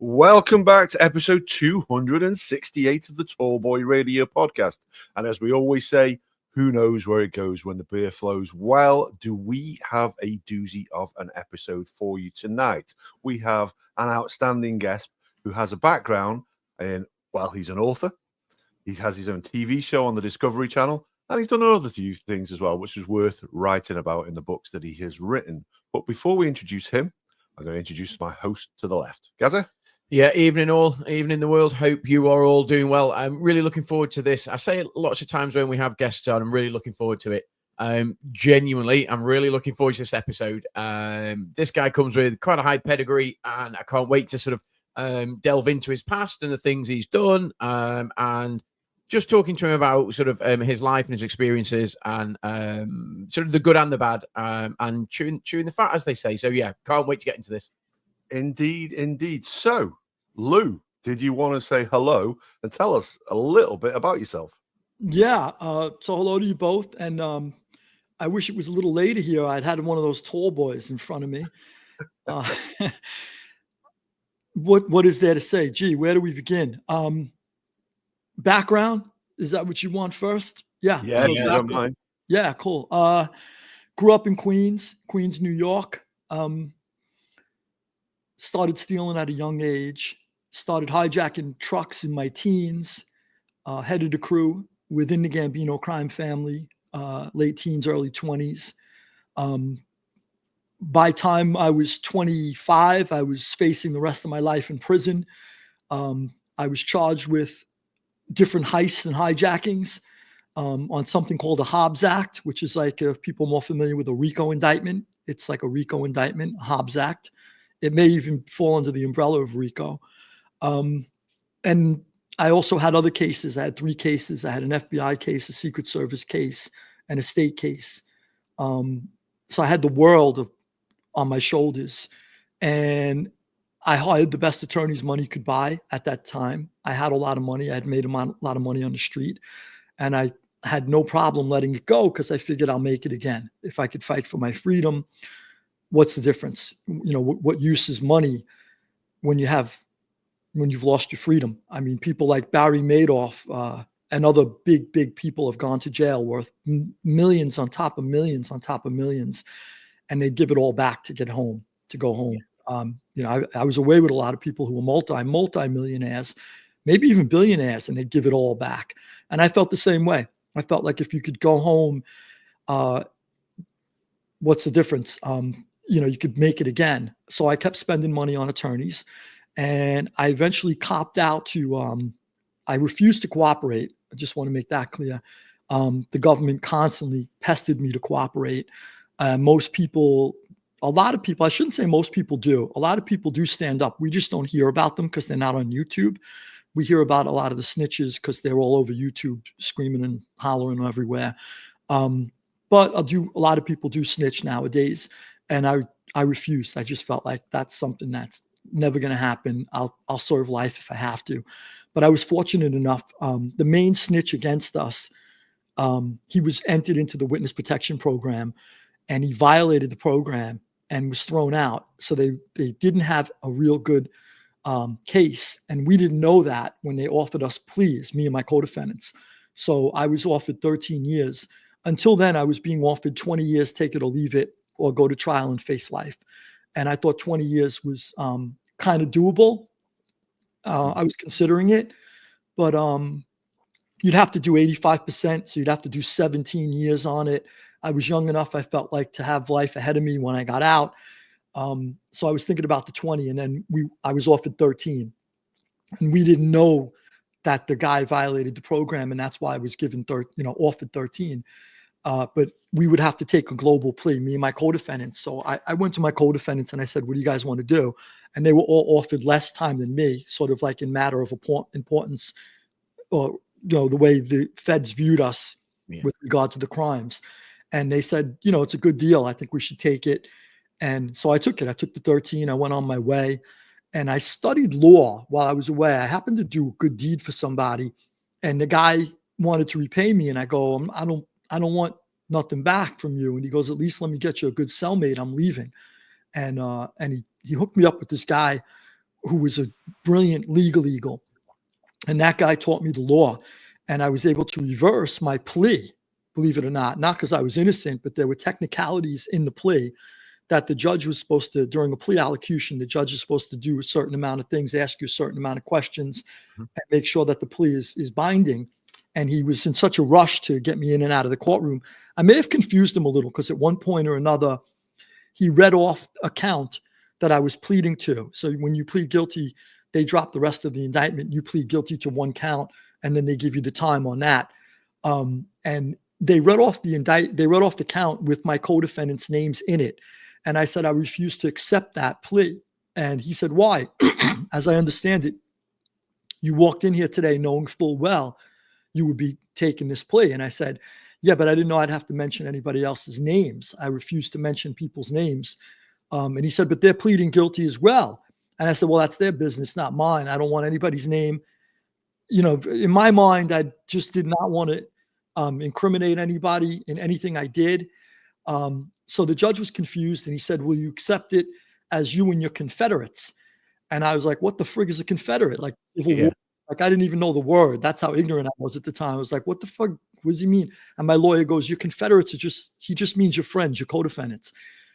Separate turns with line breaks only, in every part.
Welcome back to episode 268 of the Tall Boy Radio podcast. And as we always say, who knows where it goes when the beer flows? Well, do we have a doozy of an episode for you tonight? We have an outstanding guest who has a background in, well, he's an author. He has his own TV show on the Discovery Channel, and he's done other few things as well, which is worth writing about in the books that he has written. But before we introduce him, I'm going to introduce my host to the left. Gaza?
Yeah, evening all, evening the world. Hope you are all doing well. I'm really looking forward to this. I say it lots of times when we have guests on, I'm really looking forward to it. Genuinely, I'm really looking forward to this episode. This guy comes with quite a high pedigree, and I can't wait to sort of delve into his past and the things he's done, and just talking to him about sort of his life and his experiences, and sort of the good and the bad, and chewing the fat, as they say. So yeah, can't wait to get into this.
Indeed, indeed. So, Lou, did you want to say hello and tell us a little bit about yourself?
Yeah. So hello to you both. And I wish it was a little later here. I'd had one of those tall boys in front of me. What is there to say? Gee, where do we begin? Background? Is that what you want first? Yeah.
Yeah, you don't mind.
Yeah, cool. Grew up in Queens, New York. Started stealing at a young age. Started hijacking trucks in my teens. Headed a crew within the Gambino crime family, late teens, early 20s. By time I was 25, I was facing the rest of my life in prison. I was charged with different heists and hijackings on something called the Hobbs Act, which is like, if people are more familiar with a RICO indictment, it's like a RICO indictment, Hobbs Act. It may even fall under the umbrella of RICO. And I also had other cases. I had 3 cases. I had an FBI case, a Secret Service case, and a state case. So I had the world on my shoulders. And I hired the best attorneys money could buy at that time. I had a lot of money. I had made a lot of money on the street. And I had no problem letting it go because I figured I'll make it again. If I could fight for my freedom, what's the difference? You know, what use is money when you've lost your freedom? I mean, people like Barry Madoff and other big people have gone to jail worth millions on top of millions on top of millions, and they give it all back to go home. I was away with a lot of people who were multi-millionaires, maybe even billionaires, and they give it all back. And I felt the same way. I felt like if you could go home, what's the difference? You could make it again. So I kept spending money on attorneys, and I eventually copped out to, I refused to cooperate. I just want to make that clear. The government constantly pestered me to cooperate. A lot of people, I shouldn't say most people do. A lot of people do stand up. We just don't hear about them because they're not on YouTube. We hear about a lot of the snitches because they're all over YouTube screaming and hollering everywhere. But a lot of people do snitch nowadays. And I refused. I just felt like that's something that's never going to happen. I'll serve life if I have to. But I was fortunate enough. The main snitch against us, he was entered into the witness protection program, and he violated the program and was thrown out. So they didn't have a real good case. And we didn't know that when they offered us pleas, me and my co-defendants. So I was offered 13 years. Until then, I was being offered 20 years, take it or leave it, or go to trial and face life. And I thought 20 years was kind of doable. I was considering it, but you'd have to do 85%. So you'd have to do 17 years on it. I was young enough, I felt like, to have life ahead of me when I got out. So I was thinking about the 20, and then I was offered 13. And we didn't know that the guy violated the program, and that's why I was given offered 13. But we would have to take a global plea, me and my co-defendants. So I went to my co-defendants and I said, what do you guys want to do? And they were all offered less time than me, sort of like in matter of importance, or, the way the feds viewed us with regard to the crimes. And they said, it's a good deal. I think we should take it. And so I took it. I took the 13. I went on my way, and I studied law while I was away. I happened to do a good deed for somebody, and the guy wanted to repay me. And I go, I don't want nothing back from you. And he goes, at least let me get you a good cellmate. I'm leaving. And he hooked me up with this guy who was a brilliant legal eagle. And that guy taught me the law. And I was able to reverse my plea, believe it or not because I was innocent, but there were technicalities in the plea that the judge was supposed to, during a plea allocution, the judge is supposed to do a certain amount of things, ask you a certain amount of questions, and make sure that the plea is binding. And he was in such a rush to get me in and out of the courtroom. I may have confused him a little because at one point or another, he read off a count that I was pleading to. So when you plead guilty, they drop the rest of the indictment. You plead guilty to one count, and then they give you the time on that. And they read off the count with my co-defendants' names in it. And I said, I refuse to accept that plea. And he said, why? As I understand it, you walked in here today knowing full well you would be taking this plea. And I said, yeah, but I didn't know I'd have to mention anybody else's names. I refuse to mention people's names. And he said, but they're pleading guilty as well. And I said, well, that's their business, not mine. I don't want anybody's name. In my mind, I just did not want to incriminate anybody in anything I did. So the judge was confused and he said, will you accept it as you and your Confederates? And I was like, what the frig is a Confederate? Like, Civil War? Like, I didn't even know the word. That's how ignorant I was at the time. I was like, what the fuck? What does he mean? And my lawyer goes, your Confederates he just means your friends, your co-defendants.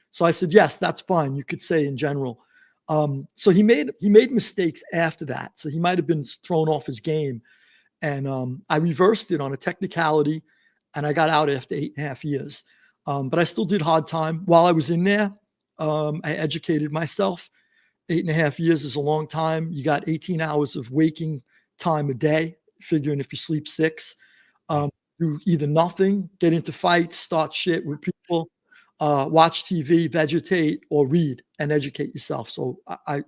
So I said, yes, that's fine. You could say in general. So he made mistakes after that. So he might've been thrown off his game. And I reversed it on a technicality and I got out after 8.5 years. But I still did hard time. While I was in there, I educated myself. 8.5 years is a long time. You got 18 hours of waking time a day, figuring if you sleep 6. Do either nothing, get into fights, start shit with people, watch TV, vegetate, or read and educate yourself. So I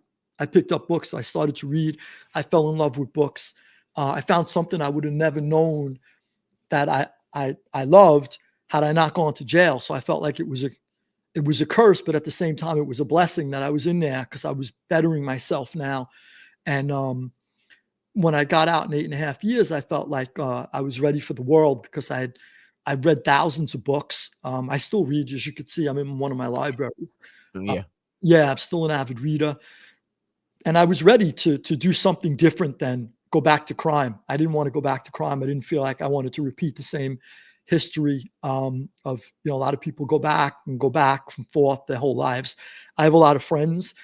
picked up books. I started to read. I fell in love with books. I found something I would have never known that I loved had I not gone to jail. So I felt like it was a curse, but at the same time, it was a blessing that I was in there because I was bettering myself now. And when I got out in 8.5 years, I felt like I was ready for the world because I'd read thousands of books. I still read, as you could see, I'm in one of my libraries. I'm still an avid reader. And I was ready to do something different than go back to crime. I didn't want to go back to crime. I didn't feel like I wanted to repeat the same history of, a lot of people go back and forth their whole lives. I have a lot of friends.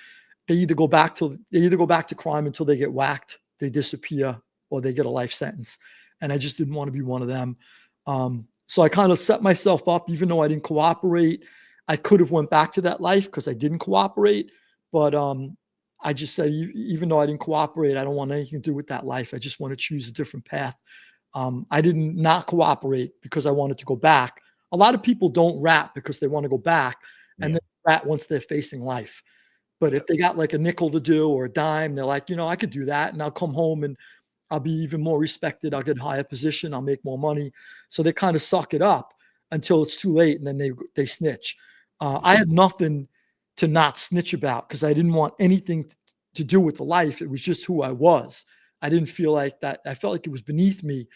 They either go back to crime until they get whacked, they disappear, or they get a life sentence. And I just didn't want to be one of them. So I kind of set myself up, even though I didn't cooperate. I could have went back to that life because I didn't cooperate. But I just said, even though I didn't cooperate, I don't want anything to do with that life. I just want to choose a different path. I didn't not cooperate because I wanted to go back. A lot of people don't rap because they want to go back and then rap once they're facing life. But if they got like a nickel to do or a dime, they're like, I could do that. And I'll come home and I'll be even more respected. I'll get a higher position. I'll make more money. So they kind of suck it up until it's too late. And then they snitch. I had nothing to not snitch about because I didn't want anything to do with the life. It was just who I was. I didn't feel like that. I felt like it was beneath me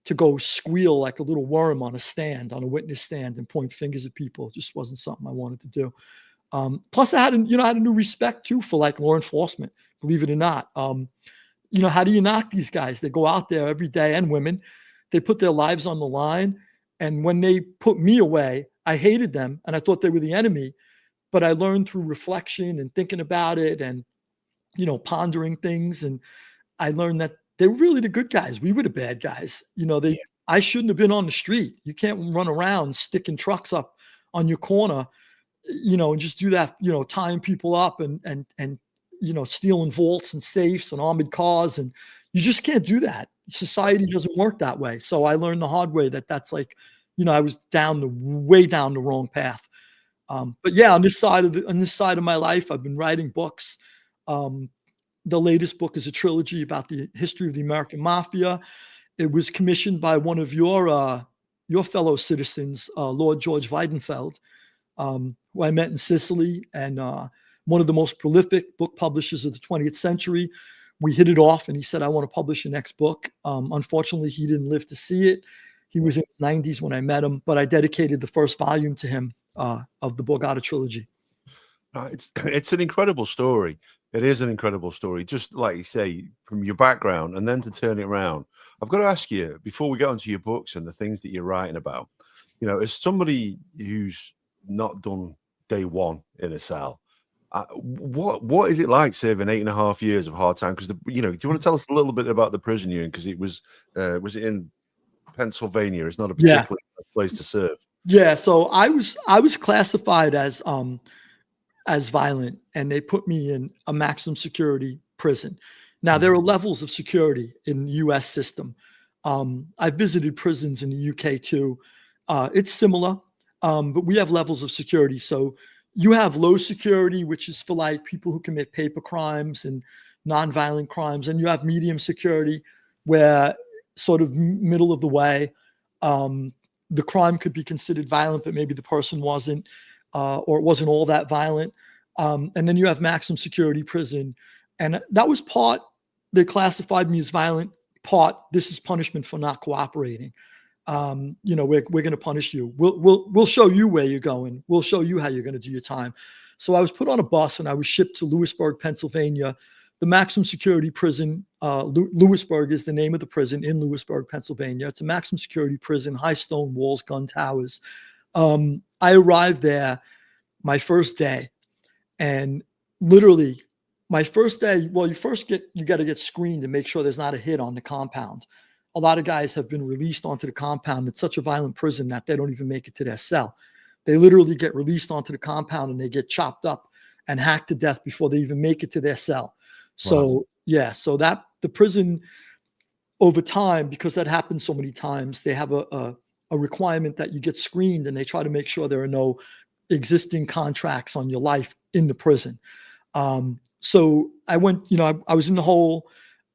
to go squeal like a little worm on a witness stand and point fingers at people. It just wasn't something I wanted to do. Plus I had a new respect too for like law enforcement, believe it or not. How do you knock these guys? They go out there every day, and women, they put their lives on the line. And when they put me away, I hated them and I thought they were the enemy. But I learned through reflection and thinking about it and, pondering things. And I learned that they were really the good guys. We were the bad guys. I shouldn't have been on the street. You can't run around sticking trucks up on your corner, and just do that, tying people up and stealing vaults and safes and armored cars. And you just can't do that. Society doesn't work that way. So I learned the hard way that's like, I was way down the wrong path. But yeah, on this side of my life, I've been writing books. The latest book is a trilogy about the history of the American mafia. It was commissioned by one of your fellow citizens, Lord George Weidenfeld, who I met in Sicily, and one of the most prolific book publishers of the 20th century. We hit it off, and he said, I want to publish your next book. Unfortunately, he didn't live to see it. He was in his 90s when I met him, but I dedicated the first volume to him of the Borgata trilogy.
It's an incredible story. It is an incredible story, just like you say, from your background, and then to turn it around. I've got to ask you, before we get onto your books and the things that you're writing about, as somebody who's not done day one in a cell, what is it like serving 8.5 years of hard time? Because do you want to tell us a little bit about the prison you're in? Because it was it in Pennsylvania? It's not a particularly nice place to serve.
Yeah, so I was classified as violent, and they put me in a maximum security prison. Now there are levels of security in the U.S. system. I visited prisons in the U.K. too. It's similar, but we have levels of security. So you have low security, which is for like people who commit paper crimes and nonviolent crimes, and you have medium security, where sort of middle of the way. The crime could be considered violent, but maybe the person wasn't, or it wasn't all that violent. And then you have maximum security prison. And that was part, they classified me as violent, part, this is punishment for not cooperating. We're going to punish you. We'll show you where you're going. We'll show you how you're going to do your time. So I was put on a bus and I was shipped to Lewisburg, Pennsylvania. The maximum security prison, Lewisburg is the name of the prison in Lewisburg, Pennsylvania. It's a maximum security prison, high stone walls, gun towers. I arrived there my first day, and literally my first day, well, you got to get screened to make sure there's not a hit on the compound. A lot of guys have been released onto the compound. It's such a violent prison that they don't even make it to their cell. They literally get released onto the compound and they get chopped up and hacked to death before they even make it to their cell. So, so that the prison over time, because that happens so many times, they have a requirement that you get screened, and they try to make sure there are no existing contracts on your life in the prison. So I went, I was in the hole,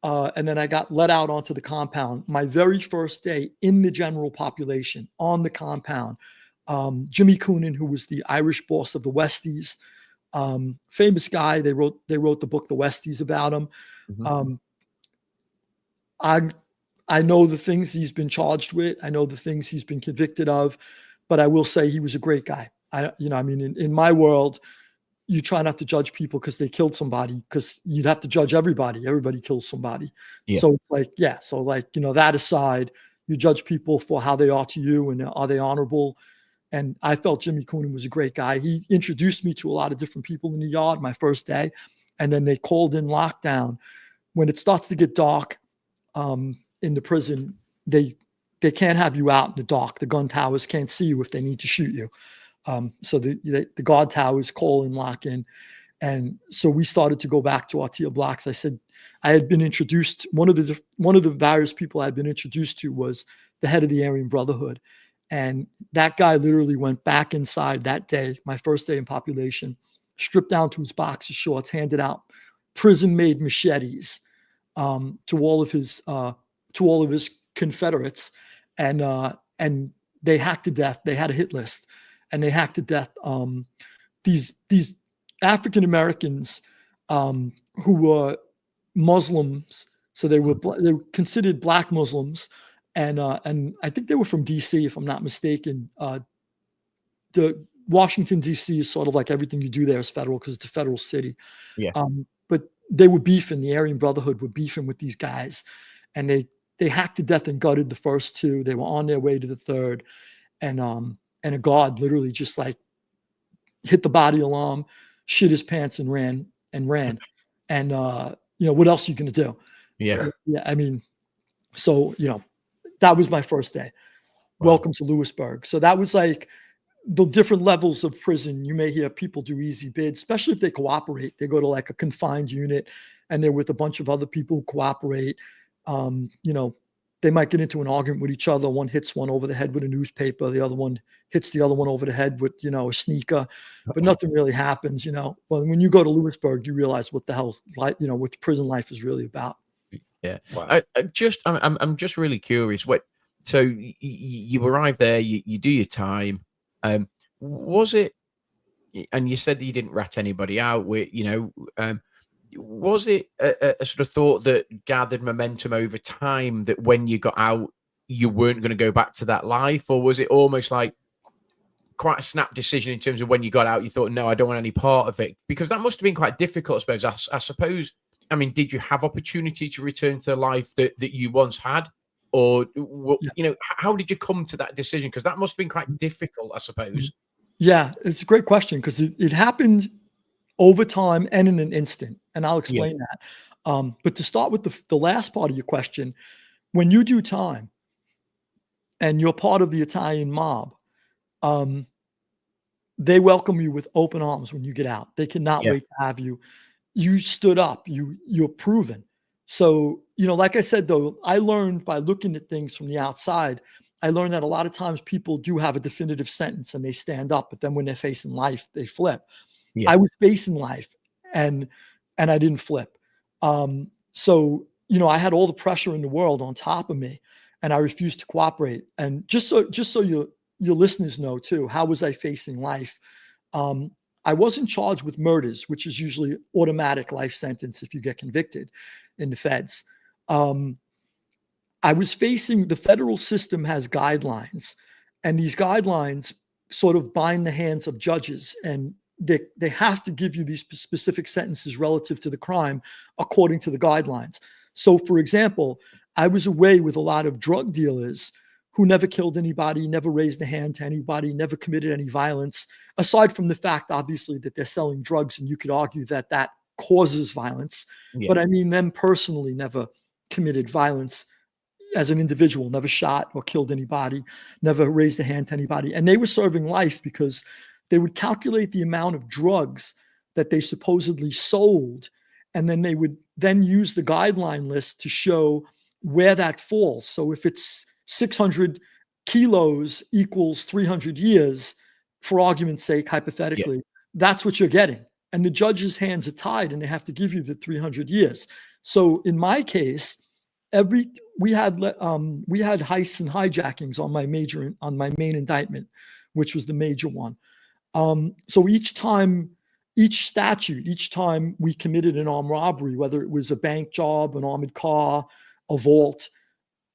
and then I got let out onto the compound. My very first day in the general population on the compound, Jimmy Coonan, who was the Irish boss of the Westies, famous guy. They wrote the book The Westies about him. I know the things he's been charged with. I know the things he's been convicted of, but I will say he was a great guy. In my world, you try not to judge people because they killed somebody, because you'd have to judge everybody. Everybody kills somebody. Yeah. So it's that aside, you judge people for how they are to you and are they honorable. And I felt Jimmy Coonan was a great guy. He introduced me to a lot of different people in the yard my first day. And then they called in lockdown. When it starts to get dark in the prison, they can't have you out in the dark. The gun towers can't see you if they need to shoot you. So the guard towers call in, lock in. And so we started to go back to our tier blocks. I said, I had been introduced, one of the various people I had been introduced to was the head of the Aryan Brotherhood. And that guy literally went back inside that day, my first day in population, stripped down to his boxer shorts, handed out prison-made machetes to all of his Confederates, and they hacked to death. They had a hit list, and they hacked to death these African Americans who were Muslims. So they were considered Black Muslims. And I think they were from D.C., if I'm not mistaken. The Washington, D.C. is sort of like everything you do there is federal because it's a federal city. Yeah. But they were beefing. The Aryan Brotherhood were beefing with these guys, and they hacked to death and gutted the first two. They were on their way to the third, and a guard literally just like hit the body alarm, shit his pants, and ran. And what else are you going to do? Yeah. So that was my first day. Wow. Welcome to Lewisburg. So that was like the different levels of prison. You may hear people do easy bids, especially if they cooperate. They go to like a confined unit and they're with a bunch of other people who cooperate. They might get into an argument with each other. One hits one over the head with a newspaper. The other one hits the other one over the head with, a sneaker, but nothing really happens, Well, when you go to Lewisburg, you realize what the hell's like, what prison life is really about.
Yeah. Wow. I'm just really curious. So you arrive there, you do your time. Was it, and you said that you didn't rat anybody out with, was it a sort of thought that gathered momentum over time that when you got out, you weren't going to go back to that life? Or was it almost like quite a snap decision in terms of when you got out? You thought, no, I don't want any part of it, because that must have been quite difficult, I suppose. I suppose. I mean, did you have opportunity to return to the life that you once had, or how did you come to that decision? Because that must have been quite difficult, I suppose.
Yeah, it's a great question, because it happened over time and in an instant, and I'll explain that. But to start with the last part of your question, when you do time and you're part of the Italian mob, they welcome you with open arms when you get out. They cannot wait to have you. You stood up. You're proven. So, like I said, though, I learned by looking at things from the outside. I learned that a lot of times people do have a definitive sentence and they stand up, but then when they're facing life, they flip. I was facing life, and I didn't flip. So, I had all the pressure in the world on top of me, and I refused to cooperate. And just so your listeners know too, how was I facing life? I wasn't charged with murders, which is usually automatic life sentence if you get convicted in the feds. I was facing, the federal system has guidelines, and these guidelines sort of bind the hands of judges, and they have to give you these specific sentences relative to the crime according to the guidelines. So, for example, I was away with a lot of drug dealers who never killed anybody, never raised a hand to anybody, never committed any violence, aside from the fact, obviously, that they're selling drugs, and you could argue that that causes violence. But I mean, them personally never committed violence as an individual, never shot or killed anybody, never raised a hand to anybody. And they were serving life because they would calculate the amount of drugs that they supposedly sold, and then they would then use the guideline list to show where that falls. So if it's 600 kilos equals 300 years, for argument's sake, hypothetically, that's what you're getting. And the judge's hands are tied, and they have to give you the 300 years. So in my case, we had heists and hijackings on my main indictment, which was the major one. So each time we committed an armed robbery, whether it was a bank job, an armored car, a vault,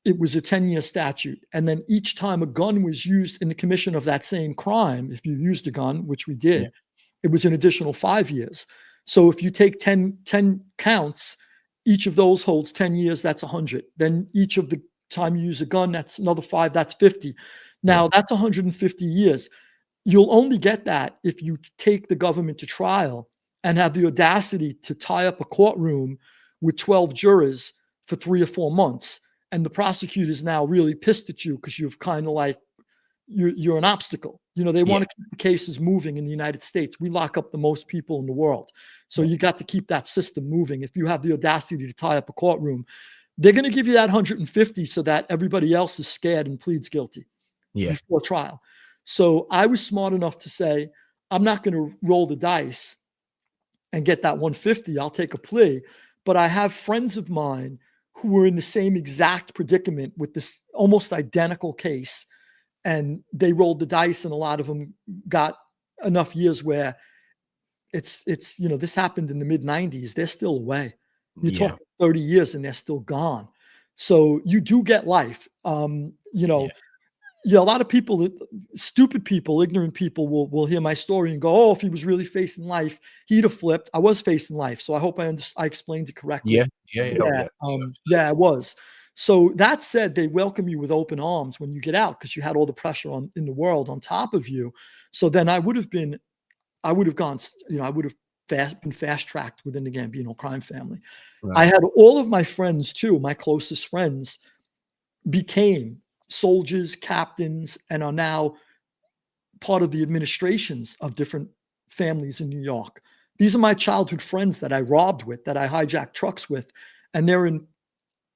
it was a 10-year statute. And then each time a gun was used in the commission of that same crime, if you used a gun, which we did, it was an additional 5 years. So if you take 10 counts, each of those holds 10 years, that's 100. Then each of the time you use a gun, that's another 5, that's 50. Now that's 150 years. You'll only get that if you take the government to trial and have the audacity to tie up a courtroom with 12 jurors for 3 or 4 months. And the prosecutor's now really pissed at you because you've kind of like, you're an obstacle. They want to keep the cases moving in the United States. We lock up the most people in the world. So you got to keep that system moving. If you have the audacity to tie up a courtroom, they're going to give you that 150 so that everybody else is scared and pleads guilty before trial. So I was smart enough to say, I'm not going to roll the dice and get that 150. I'll take a plea. But I have friends of mine who were in the same exact predicament with this almost identical case. And they rolled the dice, and a lot of them got enough years where it's this happened in the mid-90s. They're still away. You're talking 30 years and they're still gone. So you do get life. A lot of people, stupid people, ignorant people will hear my story and go, oh, if he was really facing life, he'd have flipped. I was facing life. So I hope I explained it correctly. I was. So that said, they welcome you with open arms when you get out, because you had all the pressure in the world on top of you. So then I would have been fast-tracked within the Gambino crime family. Right. I had all of my friends too, my closest friends, became soldiers, captains, and are now part of the administrations of different families in New York. These are my childhood friends that I robbed with, that I hijacked trucks with, and they're in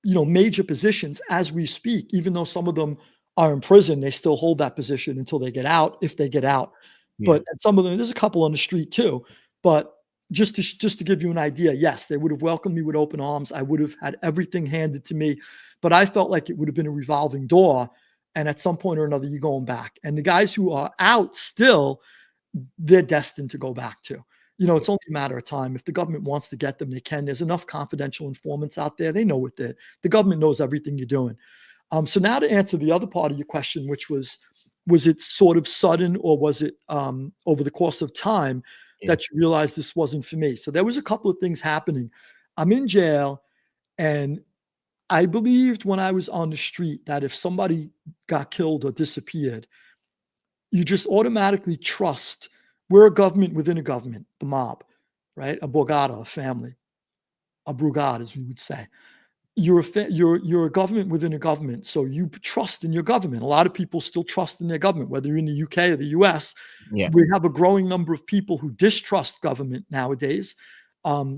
major positions as we speak. Even though some of them are in prison, they still hold that position until they get out, if they get out. But some of them, there's a couple on the street too. But just to give you an idea, yes, they would have welcomed me with open arms. I would have had everything handed to me, but I felt like it would have been a revolving door. And at some point or another, you're going back. And the guys who are out still, they're destined to go back too. It's only a matter of time. If the government wants to get them, they can. There's enough confidential informants out there. They know what the government knows everything you're doing. So now to answer the other part of your question, which was, was it sort of sudden, or was it over the course of time that you realized this wasn't for me? So there was a couple of things happening. I'm in jail, and I believed when I was on the street that if somebody got killed or disappeared, you just automatically trust. We're a government within a government, the mob, right? A Borgata, a family, a Brugada, as we would say. You're a government within a government, so you trust in your government. A lot of people still trust in their government, whether you're in the UK or the US.
Yeah.
We have a growing number of people who distrust government nowadays,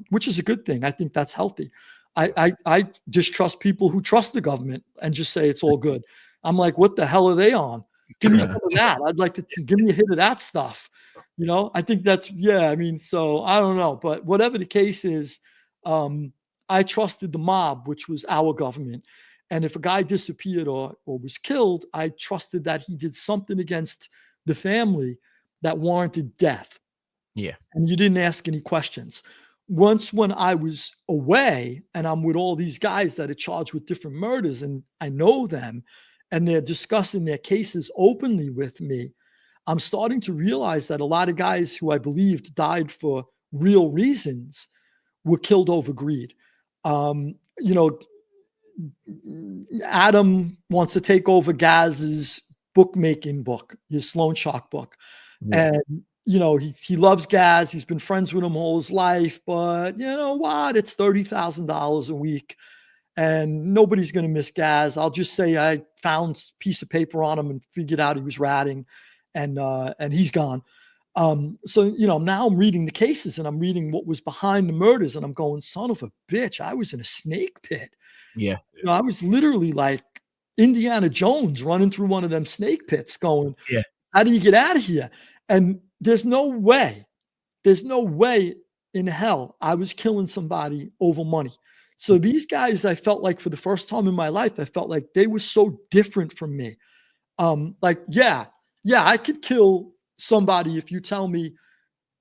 which is a good thing. I think that's healthy. I distrust people who trust the government and just say it's all good. I'm like, what the hell are they on? Give me some of that. I'd like to give me a hit of that stuff. You know, I think that's, I mean, so I don't know, but whatever the case is, I trusted the mob, which was our government. And if a guy disappeared or was killed, I trusted that he did something against the family that warranted death.
Yeah.
And you didn't ask any questions. Once when I was away and I'm with all these guys that are charged with different murders, and I know them and they're discussing their cases openly with me, I'm starting to realize that a lot of guys who I believed died for real reasons were killed over greed. You know, Adam wants to take over Gaz's bookmaking book, his Sloan Shark book.
Yeah.
And, you know, he loves Gaz. He's been friends with him all his life, but you know what? It's $30,000 a week and nobody's going to miss Gaz. I'll just say I found a piece of paper on him and figured out he was ratting, and he's gone. So, you know, now I'm reading the cases and I'm reading what was behind the murders, and I'm going, son of a bitch, I was in a snake pit.
Yeah.
You know, I was literally like Indiana Jones running through one of them snake pits going,
Yeah.
how do you get out of here? And there's no way in hell I was killing somebody over money. So these guys, I felt like for the first time in my life, I felt like they were so different from me. Like, yeah, I could kill somebody if you tell me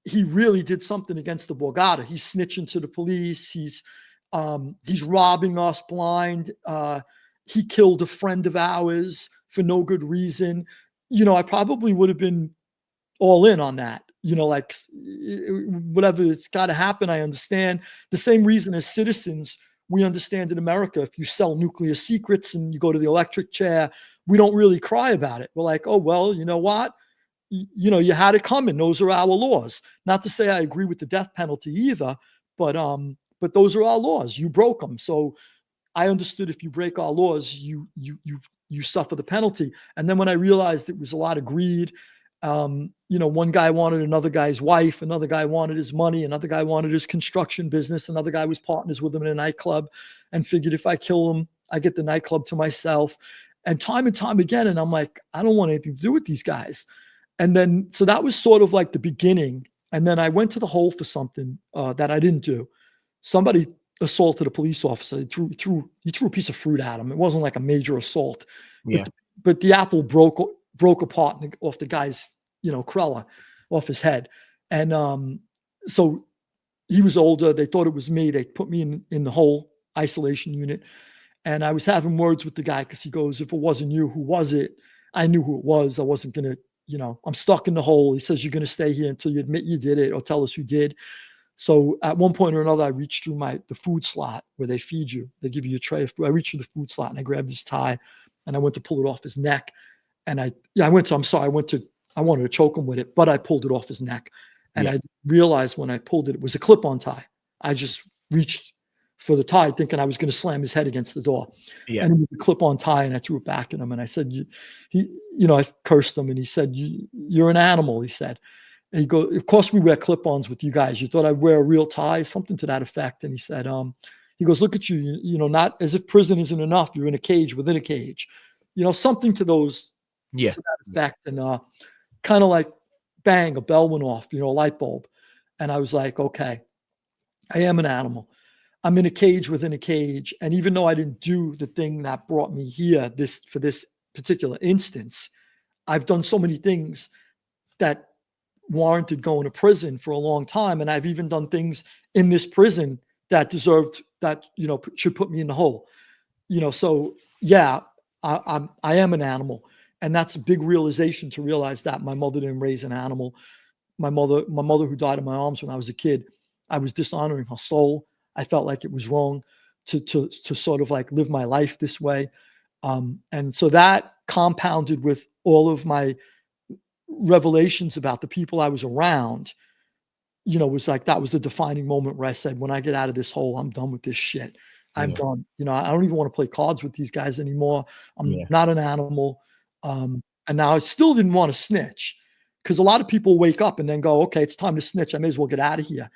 he really did something against the Borgata. He's snitching to the police. He's robbing us blind. He killed a friend of ours for no good reason. You know, I probably would have been all in on that. You know, like whatever, it's got to happen. I understand. The same reason as citizens, we understand in America, if you sell nuclear secrets and you go to the electric chair, we don't really cry about it. We're like, oh, well, you know what? You know, you had it coming. Those are our laws. Not to say I agree with the death penalty either, but those are our laws. You broke them. So I understood if you break our laws, you suffer the penalty. And then when I realized it was a lot of greed, you know, one guy wanted another guy's wife, another guy wanted his money, another guy wanted his construction business, another guy was partners with him in a nightclub and figured if I kill him, I get the nightclub to myself. And time again, and I'm like, I don't want anything to do with these guys. And then, so that was sort of like the beginning. And then I went to the hole for something that I didn't do. Somebody assaulted a police officer. He threw a piece of fruit at him. It wasn't like a major assault,
Yeah.
but the apple broke apart off the guy's, you know, Krella off his head. And so he was older. They thought it was me. They put me in the whole isolation unit. And I was having words with the guy because he goes, if it wasn't you, who was it? I knew who it was. I wasn't going to, you know, I'm stuck in the hole. He says, you're going to stay here until you admit you did it or tell us who did. So at one point or another, I reached through the food slot where they feed you. They give you a tray of food. I reached through the food slot and I grabbed his tie and I went to pull it off his neck. And I wanted to choke him with it, but I pulled it off his neck. And I realized when I pulled it, it was a clip-on tie. I just reached for the tie thinking I was going to slam his head against the door.
Yeah.
And it was a clip-on tie and I threw it back at him. And I said, I cursed him and he said, you're an animal, he said. And he goes, of course we wear clip-ons with you guys. You thought I'd wear a real tie, something to that effect. And he said, he goes, look at you, you know, not as if prison isn't enough. You're in a cage within a cage, you know, something to those, to that effect. And kind of like bang, a bell went off, you know, a light bulb. And I was like, okay, I am an animal. I'm in a cage within a cage. And even though I didn't do the thing that brought me here, for this particular instance, I've done so many things that warranted going to prison for a long time. And I've even done things in this prison that deserved that, you know, should put me in the hole, you know? So yeah, I am an animal. And that's a big realization, to realize that my mother didn't raise an animal. My mother who died in my arms when I was a kid, I was dishonoring her soul. I felt like it was wrong to sort of like live my life this way. And so that compounded with all of my revelations about the people I was around, was like, that was the defining moment where I said, when I get out of this hole, I'm done with this shit. I'm done. I don't even want to play cards with these guys anymore. I'm not an animal. And now I still didn't want to snitch, because a lot of people wake up and then go, okay, it's time to snitch. I may as well get out of here.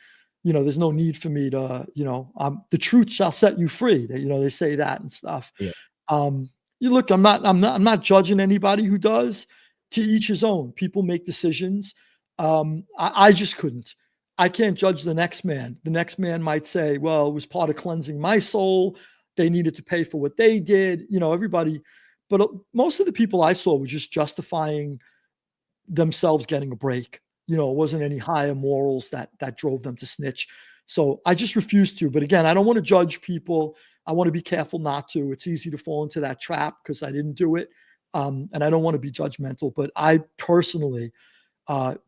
There's no need for me to, the truth shall set you free. They say that and stuff.
Yeah.
You look, I'm not judging anybody who does. To each his own. People make decisions. I just couldn't. I can't judge the next man. The next man might say, well, it was part of cleansing my soul. They needed to pay for what they did. Everybody. But most of the people I saw were just justifying themselves getting a break. It wasn't any higher morals that drove them to snitch. So I just refused to. But again, I don't want to judge people. I want to be careful not to. It's easy to fall into that trap because I didn't do it. And I don't want to be judgmental. But I personally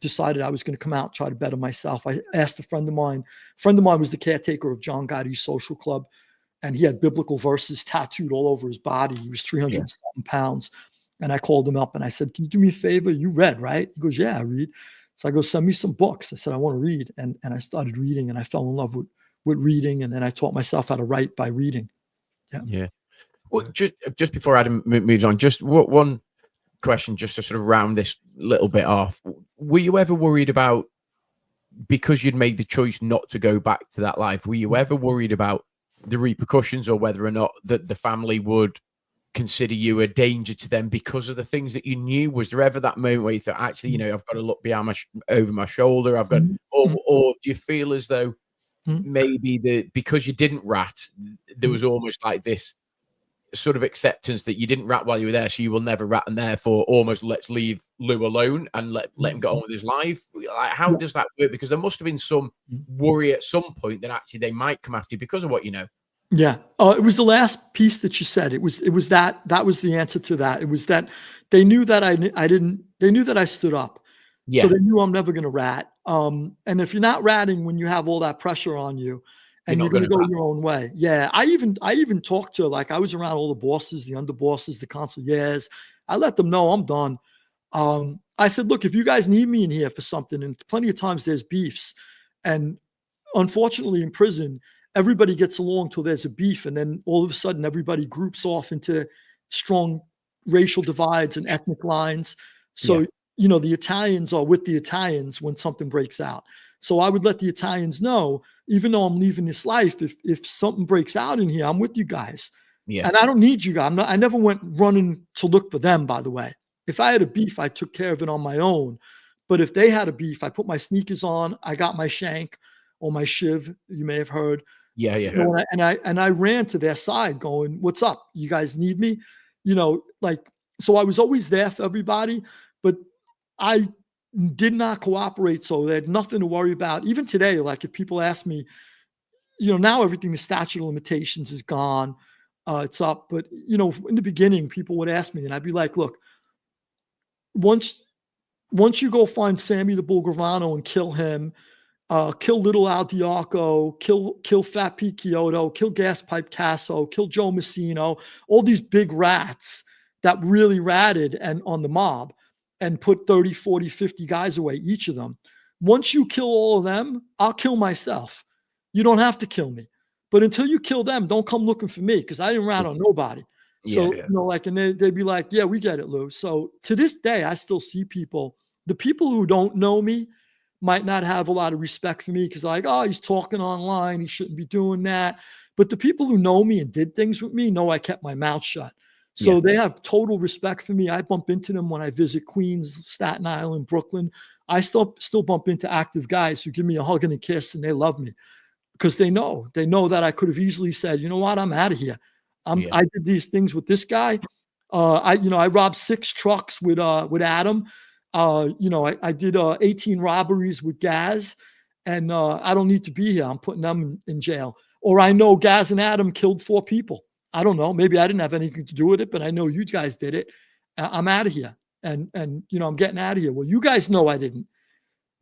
decided I was going to come out, try to better myself. I asked a friend of mine. A friend of mine was the caretaker of John Gotti's social club. And he had biblical verses tattooed all over his body. He was 300 pounds. And I called him up and I said, can you do me a favor? You read, right? He goes, yeah, I read. So I go, send me some books. I said, I want to read. And I started reading, and I fell in love with reading. And then I taught myself how to write by reading.
Yeah. Well, just before Adam moves on, just one question, just to sort of round this little bit off. Were you ever worried about, because you'd made the choice not to go back to that life, were you ever worried about the repercussions, or whether or not that the family would consider you a danger to them because of the things that you knew? Was there ever that moment where you thought, actually, I've got to look behind over my shoulder, I've got, or do you feel as though maybe because you didn't rat, there was almost like this sort of acceptance that you didn't rat while you were there, so you will never rat, and therefore almost let's leave Lou alone and let him get on with his life? Like, how does that work? Because there must have been some worry at some point that actually they might come after you because of what you know.
Yeah. It was the last piece that you said. It was that was the answer to that. It was that they knew that they knew that I stood up. Yeah. So they knew I'm never going to rat. And if you're not ratting when you have all that pressure on you, and you're going to go your own way. Yeah. I even talked to, like, I was around all the bosses, the underbosses, the consigliers. I let them know I'm done. I said, look, if you guys need me in here for something, and plenty of times there's beefs, and unfortunately in prison, everybody gets along till there's a beef. And then all of a sudden everybody groups off into strong racial divides and ethnic lines. So, the Italians are with the Italians when something breaks out. So I would let the Italians know, even though I'm leaving this life, if something breaks out in here, I'm with you guys. Yeah. And I don't need you guys. I never went running to look for them, by the way. If I had a beef, I took care of it on my own. But if they had a beef, I put my sneakers on, I got my shank or my shiv, you may have heard.
Yeah.
And I ran to their side going, what's up? You guys need me? So I was always there for everybody, but I did not cooperate. So they had nothing to worry about. Even today, like, if people ask me, now everything, the statute of limitations is gone. It's up. But, in the beginning, people would ask me, and I'd be like, look, once you go find Sammy the Bull Gravano and kill him, kill Little Al Diaco, kill Fat Pete Kyoto, kill Gas Pipe Casso, kill Joe Messino, all these big rats that really ratted and on the mob, and put 30, 40, 50 guys away, each of them. Once you kill all of them, I'll kill myself. You don't have to kill me. But until you kill them, don't come looking for me, because I didn't rat on nobody. So, and they'd be like, yeah, we get it, Lou. So to this day, I still see people, the people who don't know me might not have a lot of respect for me, because like, oh, he's talking online, he shouldn't be doing that. But the people who know me and did things with me know I kept my mouth shut. So they have total respect for me. I bump into them when I visit Queens, Staten Island, Brooklyn. I still bump into active guys who give me a hug and a kiss, and they love me, because they know that I could have easily said, you know what, I'm out of here. I did these things with this guy. I robbed 6 trucks with Adam. I did 18 robberies with Gaz, and I don't need to be here. I'm putting them in jail. Or I know Gaz and Adam killed 4 people. I don't know. Maybe I didn't have anything to do with it, but I know you guys did it. I'm out of here. And I'm getting out of here. Well, you guys know I didn't.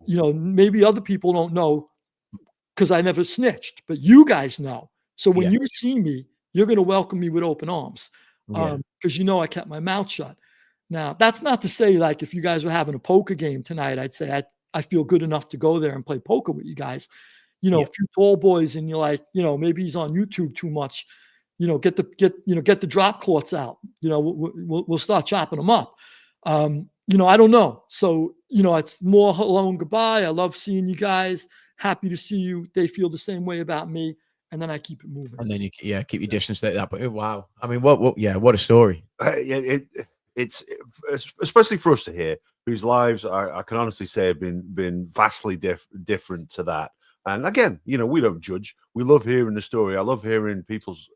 Maybe other people don't know because I never snitched, but you guys know. So when you see me, you're going to welcome me with open arms because I kept my mouth shut. Now, that's not to say, like, if you guys were having a poker game tonight, I'd say I feel good enough to go there and play poker with you guys. A few tall boys, and you're like, maybe he's on YouTube too much. Get the drop cloths out. We'll start chopping them up. I don't know. So, it's more hello and goodbye. I love seeing you guys. Happy to see you. They feel the same way about me. And then I keep it moving.
And then you keep your distance at that point. Wow. I mean, what a story.
It's especially for us to hear, whose lives I can honestly say have been vastly different to that. And again, we don't judge. We love hearing the story. I love hearing people's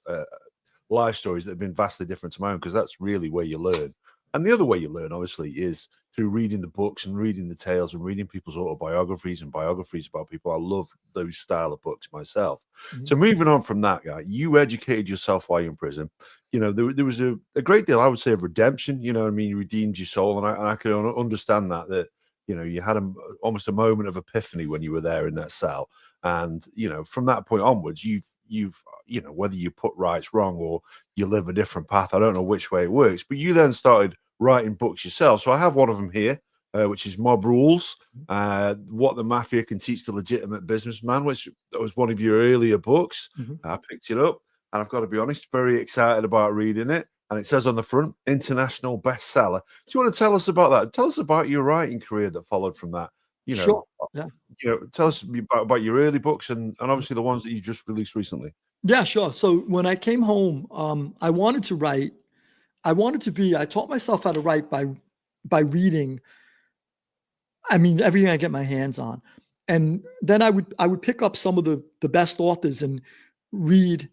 life stories that have been vastly different to my own, because that's really where you learn. And the other way you learn, obviously, is through reading the books and reading the tales and reading people's autobiographies and biographies about people. I love those style of books myself. Mm-hmm. So moving on from that, guy, you educated yourself while you're in prison. There was a great deal, I would say, of redemption. You redeemed your soul. And I can understand that you had almost a moment of epiphany when you were there in that cell. And, from that point onwards, you've whether you put rights wrong or you live a different path, I don't know which way it works, but you then started writing books yourself. So I have one of them here, which is Mob Rules, What the Mafia Can Teach the Legitimate Businessman, which was one of your earlier books. Mm-hmm. I picked it up, and I've got to be honest, very excited about reading it. And it says on the front, international bestseller. Do you want to tell us about that? Tell us about your writing career that followed from that.
Sure. Yeah.
Tell us about your early books and obviously the ones that you just released recently.
Yeah, sure. So when I came home, I wanted to write. I taught myself how to write by reading. I mean, everything I get my hands on. And then I would pick up some of the best authors and read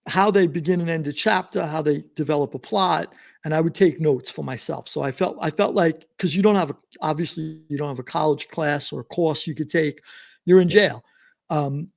how they begin and end a chapter, how they develop a plot, and I would take notes for myself. So I felt like, because you don't have a college class or a course you could take, you're in jail. And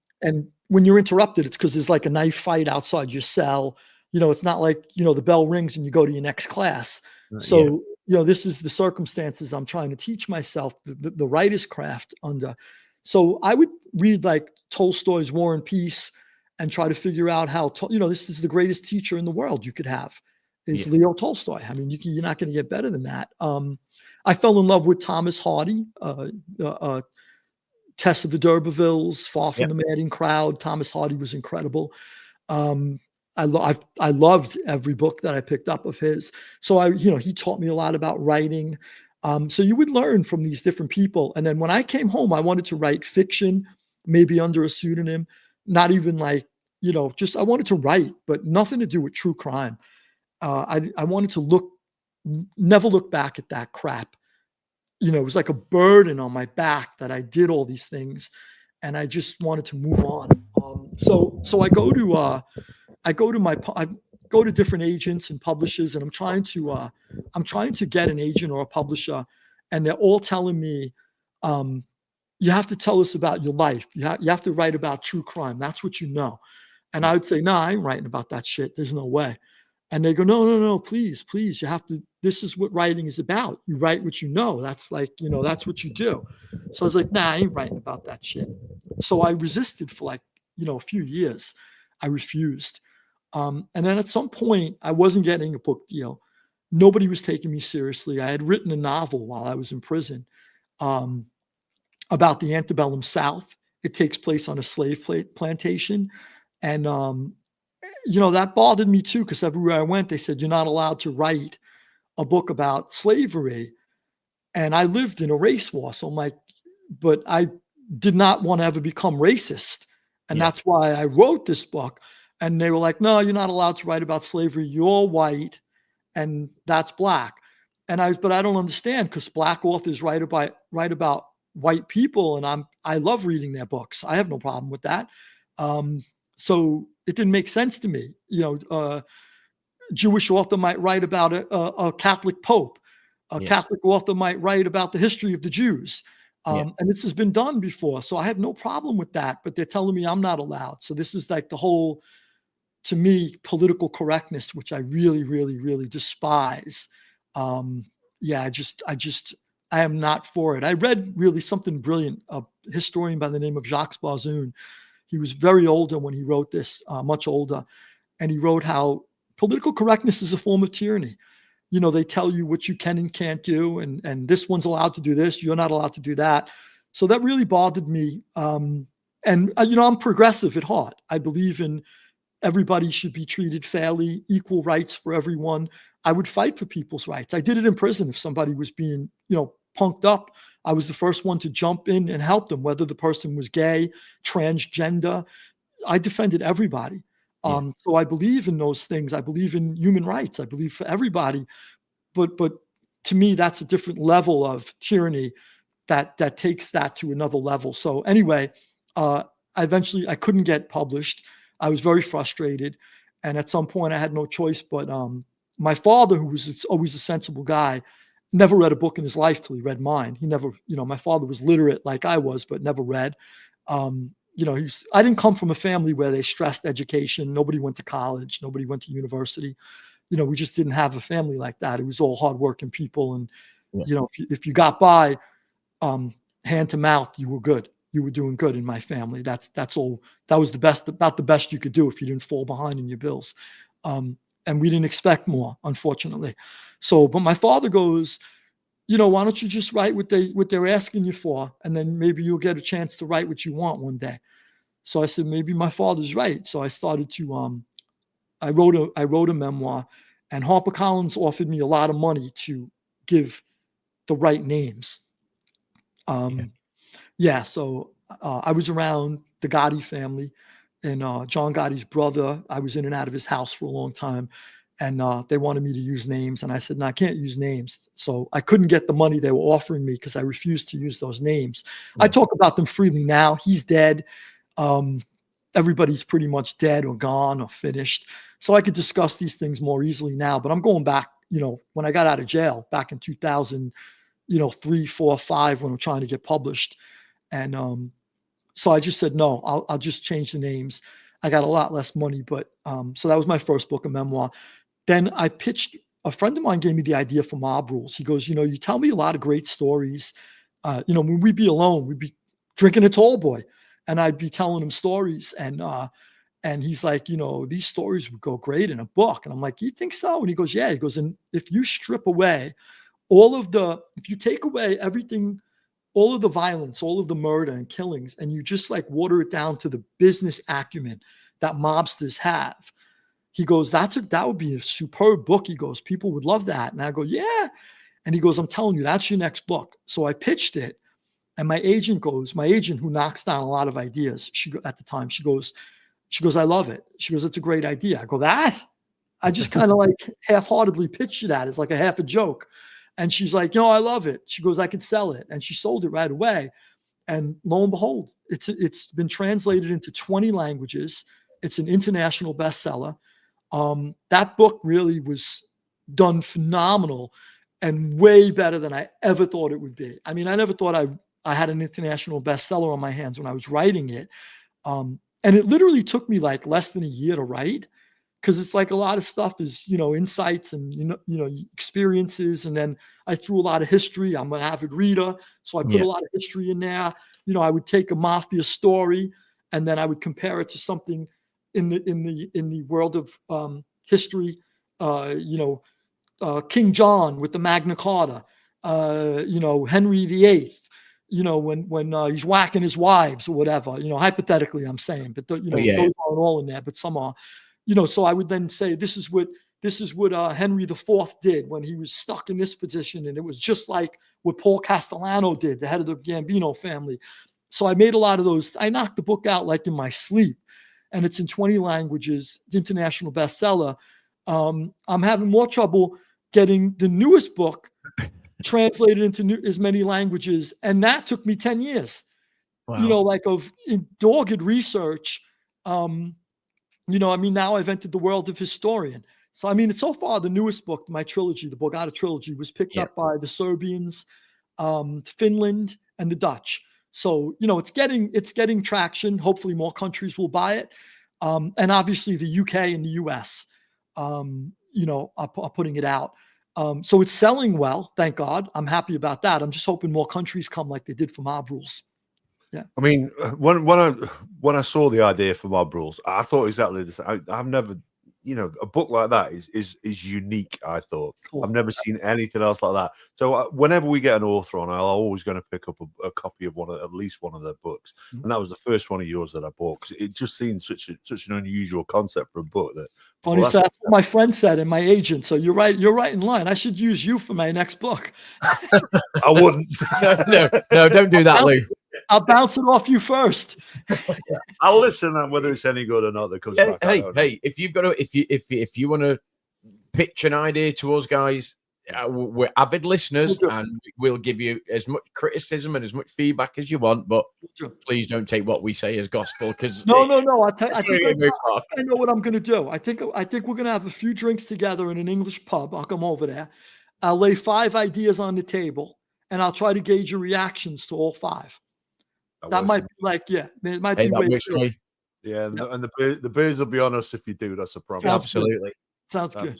when you're interrupted, it's because there's like a knife fight outside your cell. It's not like, the bell rings and you go to your next class. So, this is the circumstances I'm trying to teach myself the writer's craft under. So I would read like Tolstoy's War and Peace and try to figure out how, this is the greatest teacher in the world you could have is Leo Tolstoy. I mean, you're not going to get better than that. I fell in love with Thomas Hardy, Test of the D'Urbervilles, Far from the Madding Crowd. Thomas Hardy was incredible. I loved every book that I picked up of his. So he taught me a lot about writing. So you would learn from these different people. And then when I came home, I wanted to write fiction, maybe under a pseudonym, not even like, just I wanted to write, but nothing to do with true crime. I wanted to never look back at that crap. It was like a burden on my back that I did all these things, and I just wanted to move on. So I go to different agents and publishers, and I'm trying to get an agent or a publisher, and they're all telling me, you have to tell us about your life. You have to write about true crime. That's what you know. And I would say, no, I ain't writing about that shit. There's no way. And they go, no, please. You have to, this is what writing is about. You write what you know. That's like, that's what you do. So I was like, nah, I ain't writing about that shit. So I resisted for like, a few years. I refused. And then at some point I wasn't getting a book deal. Nobody was taking me seriously. I had written a novel while I was in prison, about the antebellum South. It takes place on a slave plantation. And, that bothered me too, because everywhere I went, they said, you're not allowed to write a book about slavery. And I lived in a race war. So I'm like, but I did not want to ever become racist. And that's why I wrote this book. And they were like, no, you're not allowed to write about slavery. You're white and that's black. But I don't understand, because black authors write about white people, and I love reading their books. I have no problem with that. So it didn't make sense to me. Jewish author might write about a Catholic Pope. Catholic author might write about the history of the Jews. And this has been done before. So I have no problem with that, but they're telling me I'm not allowed. So this is like the whole, to me, political correctness, which I really, really, really despise. Yeah, I am not for it. I read really something brilliant, a historian by the name of Jacques Bazoun. He was very older when he wrote this, much older. And he wrote how political correctness is a form of tyranny. They tell you what you can and can't do. And this one's allowed to do this. You're not allowed to do that. So that really bothered me. And I'm progressive at heart. I believe in everybody should be treated fairly, equal rights for everyone. I would fight for people's rights. I did it in prison. If somebody was being, punked up, I was the first one to jump in and help them, whether the person was gay, transgender. I defended everybody. So I believe in those things. I believe in human rights. I believe for everybody. But to me, that's a different level of tyranny that takes that to another level. So anyway, I couldn't get published. I was very frustrated. And at some point I had no choice, but my father, who was always a sensible guy, never read a book in his life till he read mine. He never, my father was literate like I was, but never read. I didn't come from a family where they stressed education. Nobody went to college. Nobody went to university. We just didn't have a family like that. It was all hardworking people. And, if you got by hand to mouth, you were good. You were doing good in my family. That's all. That was about the best you could do if you didn't fall behind in your bills. And we didn't expect more, unfortunately. So, but my father goes, why don't you just write what they're asking you for, and then maybe you'll get a chance to write what you want one day. So I said, maybe my father's right. So I started to, I wrote a memoir, and HarperCollins offered me a lot of money to give the right names. So I was around the Gotti family and John Gotti's brother. I was in and out of his house for a long time. And they wanted me to use names. And I said, no, I can't use names. So I couldn't get the money they were offering me because I refused to use those names. Yeah. I talk about them freely now. He's dead. Everybody's pretty much dead or gone or finished. So I could discuss these things more easily now. But I'm going back, when I got out of jail back in 2003, 4, 5, when I'm trying to get published. And so I just said, no, I'll just change the names. I got a lot less money. But so that was my first book of memoir. Then I pitched, a friend of mine gave me the idea for Mob Rules. He goes, you tell me a lot of great stories. When we'd be alone, we'd be drinking a tall boy and I'd be telling him stories. And he's like, these stories would go great in a book. And I'm like, you think so? And he goes, yeah. He goes, and if you strip away if you take away everything, all of the violence, all of the murder and killings, and you just like water it down to the business acumen that mobsters have, he goes, that would be a superb book. He goes, people would love that. And I go, yeah. And he goes, I'm telling you, that's your next book. So I pitched it. And my agent who knocks down a lot of ideas, she goes, I love it. She goes, it's a great idea. I go, that? I just kind of like half-heartedly pitched it at. It's like a half a joke. And she's like, I love it. She goes, I could sell it. And she sold it right away. And lo and behold, it's been translated into 20 languages. It's an international bestseller. That book really was done phenomenal and way better than I ever thought it would be. I mean, I never thought I had an international bestseller on my hands when I was writing it. And it literally took me like less than a year to write, because it's like a lot of stuff is, insights and, experiences. And then I threw a lot of history. I'm an avid reader. So I put a lot of history in there. I would take a mafia story and then I would compare it to something in the world of history, King John with the Magna Carta, Henry VIII, when he's whacking his wives or whatever, hypothetically I'm saying, but those aren't all in there, but some are, so I would then say, this is what Henry IV did when he was stuck in this position. And it was just like what Paul Castellano did, the head of the Gambino family. So I made a lot of those. I knocked the book out like in my sleep. And it's in 20 languages, international bestseller. I'm having more trouble getting the newest book translated into as many languages. And that took me 10 years,
Wow.
of dogged research. Now I've entered the world of historian. So, it's so far the newest book, my trilogy, the Borgata trilogy, was picked up by the Serbians, Finland, and the Dutch. So, it's getting traction. Hopefully more countries will buy it. And obviously the UK and the US, are putting it out. So it's selling well, thank God. I'm happy about that. I'm just hoping more countries come like they did for Mob Rules. Yeah.
I mean, when I saw the idea for Mob Rules, I thought exactly the same. I've never, a book like that is unique. I thought
Cool.
I've never seen anything else like that. So whenever we get an author on, I'm always going to pick up a copy of at least one of their books, and that was the first one of yours that I bought because it just seemed such an unusual concept for a book that.
Funny, so that's what my friend said and my agent. So you're right in line. I should use you for my next book.
I wouldn't.
No, don't do that, Lou.
I'll bounce it off you first.
I'll listen and whether it's any good or not. That comes back.
Hey, if you've got to, if you want to pitch an idea to us guys, we're avid listeners and we'll give you as much criticism and as much feedback as you want, but please don't take what we say as gospel because
no. I know what I'm going to do. I think we're going to have a few drinks together in an English pub. I'll come over there. I'll lay 5 ideas on the table and I'll try to gauge your reactions to all 5. That might be like, it might be way too.
Yeah, and the beers will be on us if you do. That's a problem.
Absolutely.
Sounds good.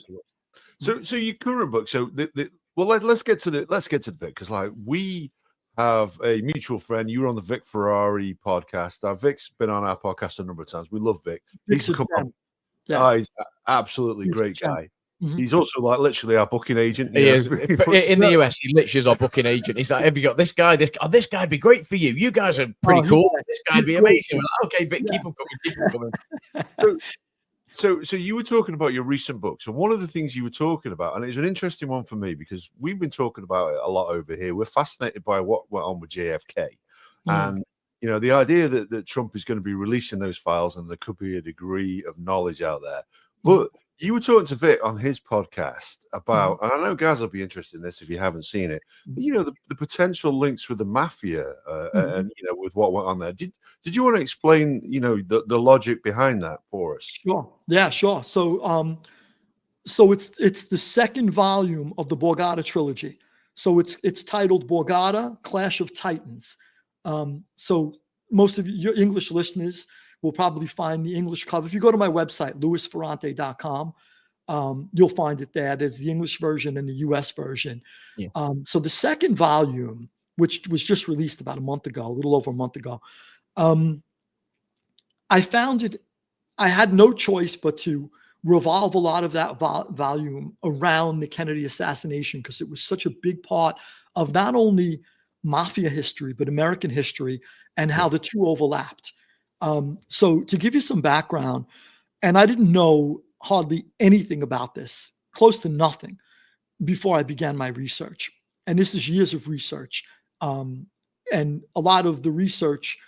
So your current book. So let's get to the bit because like we have a mutual friend. You were on the Vic Ferrari podcast. Vic's been on our podcast a number of times. We love Vic. He's he's an absolutely great guy. Mm-hmm. He's also like literally our booking agent.
He is. In the US, he literally is our booking agent. He's like, have you got this guy? This guy'd be great for you. You guys are pretty cool. This guy'd be amazing. We're like, okay, Vic, keep them coming.
So you were talking about your recent books, and one of the things you were talking about, and it's an interesting one for me because we've been talking about it a lot over here. We're fascinated by what went on with JFK, and the idea that Trump is going to be releasing those files, and there could be a degree of knowledge out there, but. You were talking to Vic on his podcast about, and I know guys will be interested in this if you haven't seen it, but, the potential links with the mafia and, with what went on there. Did you want to explain, the logic behind that for us?
Sure. Yeah, sure. So it's the second volume of the Borgata trilogy. So it's titled Borgata, Clash of Titans. So most of your English listeners will probably find the English cover. If you go to my website, louisferrante.com, you'll find it there. There's the English version and the US version. Yeah. So the second volume, which was just released about a little over a month ago, I found it, I had no choice but to revolve a lot of that volume around the Kennedy assassination because it was such a big part of not only mafia history, but American history and how the two overlapped. So to give you some background, and I didn't know hardly anything about this, close to nothing, before I began my research. And this is years of research. And a lot of the research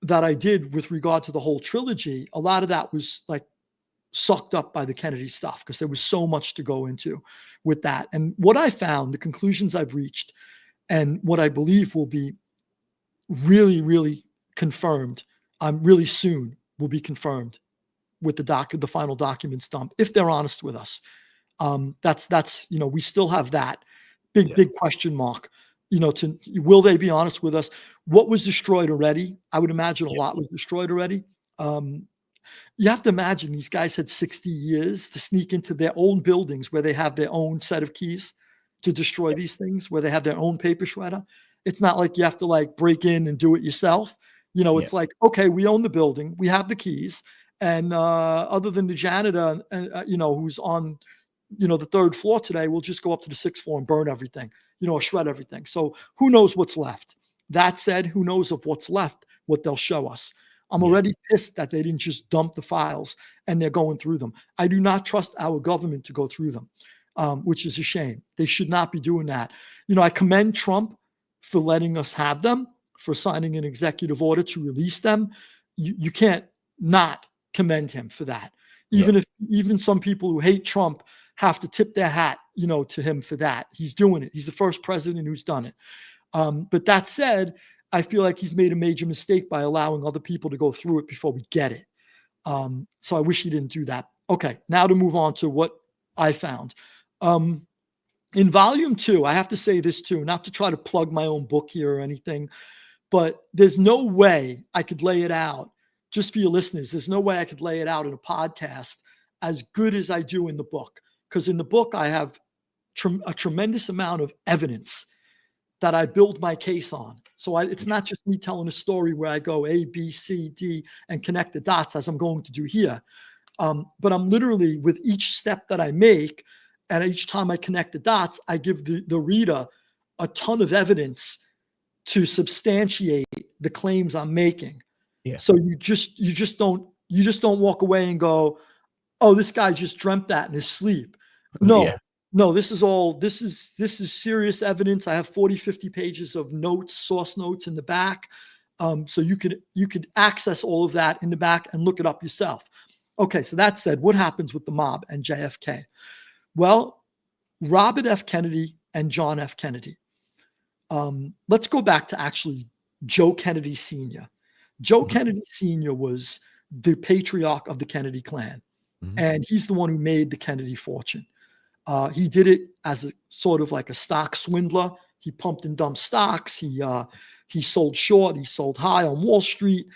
that I did with regard to the whole trilogy, a lot of that was like sucked up by the Kennedy stuff because there was so much to go into with that. And what I found, the conclusions I've reached, and what I believe will be really, really confirmed really soon will be confirmed with the final documents dump, if they're honest with us. That's we still have that big question mark, will they be honest with us? What was destroyed already? I would imagine a lot was destroyed already. You have to imagine these guys had 60 years to sneak into their own buildings where they have their own set of keys to destroy these things, where they have their own paper shredder. It's not like you have to break in and do it yourself. It's like, okay, we own the building, we have the keys, and other than the janitor, who's on, the 3rd floor today, we'll just go up to the 6th floor and burn everything, or shred everything. So who knows what's left? That said, who knows of what's left, what they'll show us. I'm already pissed that they didn't just dump the files and they're going through them. I do not trust our government to go through them, which is a shame. They should not be doing that. I commend Trump for letting us have them, for signing an executive order to release them. You can't not commend him for that. Even some people who hate Trump have to tip their hat, to him for that. He's doing it. He's the first president who's done it. But that said, I feel like he's made a major mistake by allowing other people to go through it before we get it. So I wish he didn't do that. Okay, now to move on to what I found. In volume 2, I have to say this too, not to try to plug my own book here or anything, but there's no way I could lay it out, just for your listeners, there's no way I could lay it out in a podcast as good as I do in the book. Because in the book, I have a tremendous amount of evidence that I build my case on. So it's not just me telling a story where I go A, B, C, D, and connect the dots as I'm going to do here. But I'm literally, with each step that I make, and each time I connect the dots, I give the reader a ton of evidence to substantiate the claims I'm making.
Yeah.
So you just don't walk away and go, oh, this guy just dreamt that in his sleep. No.
Yeah.
No, this is serious evidence. I have 40, 50 pages of notes, source notes in the back. So you could access all of that in the back and look it up yourself. Okay, so that said, what happens with the mob and JFK? Well, Robert F. Kennedy and John F. Kennedy. Let's go back to actually Joe Kennedy Sr. Joe Kennedy Sr. was the patriarch of the Kennedy clan, and he's the one who made the Kennedy fortune. He did it as a sort of like a stock swindler. He pumped and dumped stocks. He sold short. He sold high on Wall Street.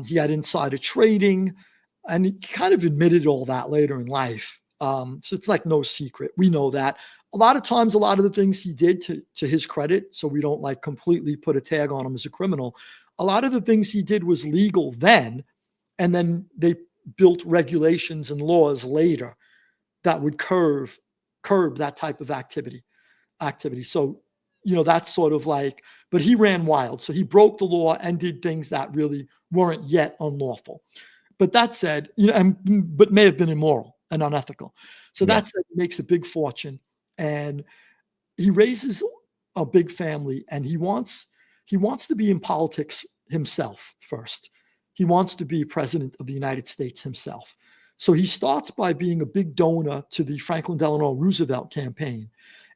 He had insider trading, and he kind of admitted all that later in life. So it's like no secret. We know that. A lot of times, a lot of the things he did, to his credit, so we don't like completely put a tag on him as a criminal, a lot of the things he did was legal then, and then they built regulations and laws later that would curb that type of activity. So, that's sort of like, but he ran wild. So he broke the law and did things that really weren't yet unlawful. But that said, but may have been immoral and unethical. So that said, he makes a big fortune, and he raises a big family, and he wants to be in politics himself first. He wants to be president of the United States himself. So he starts by being a big donor to the Franklin Delano Roosevelt campaign.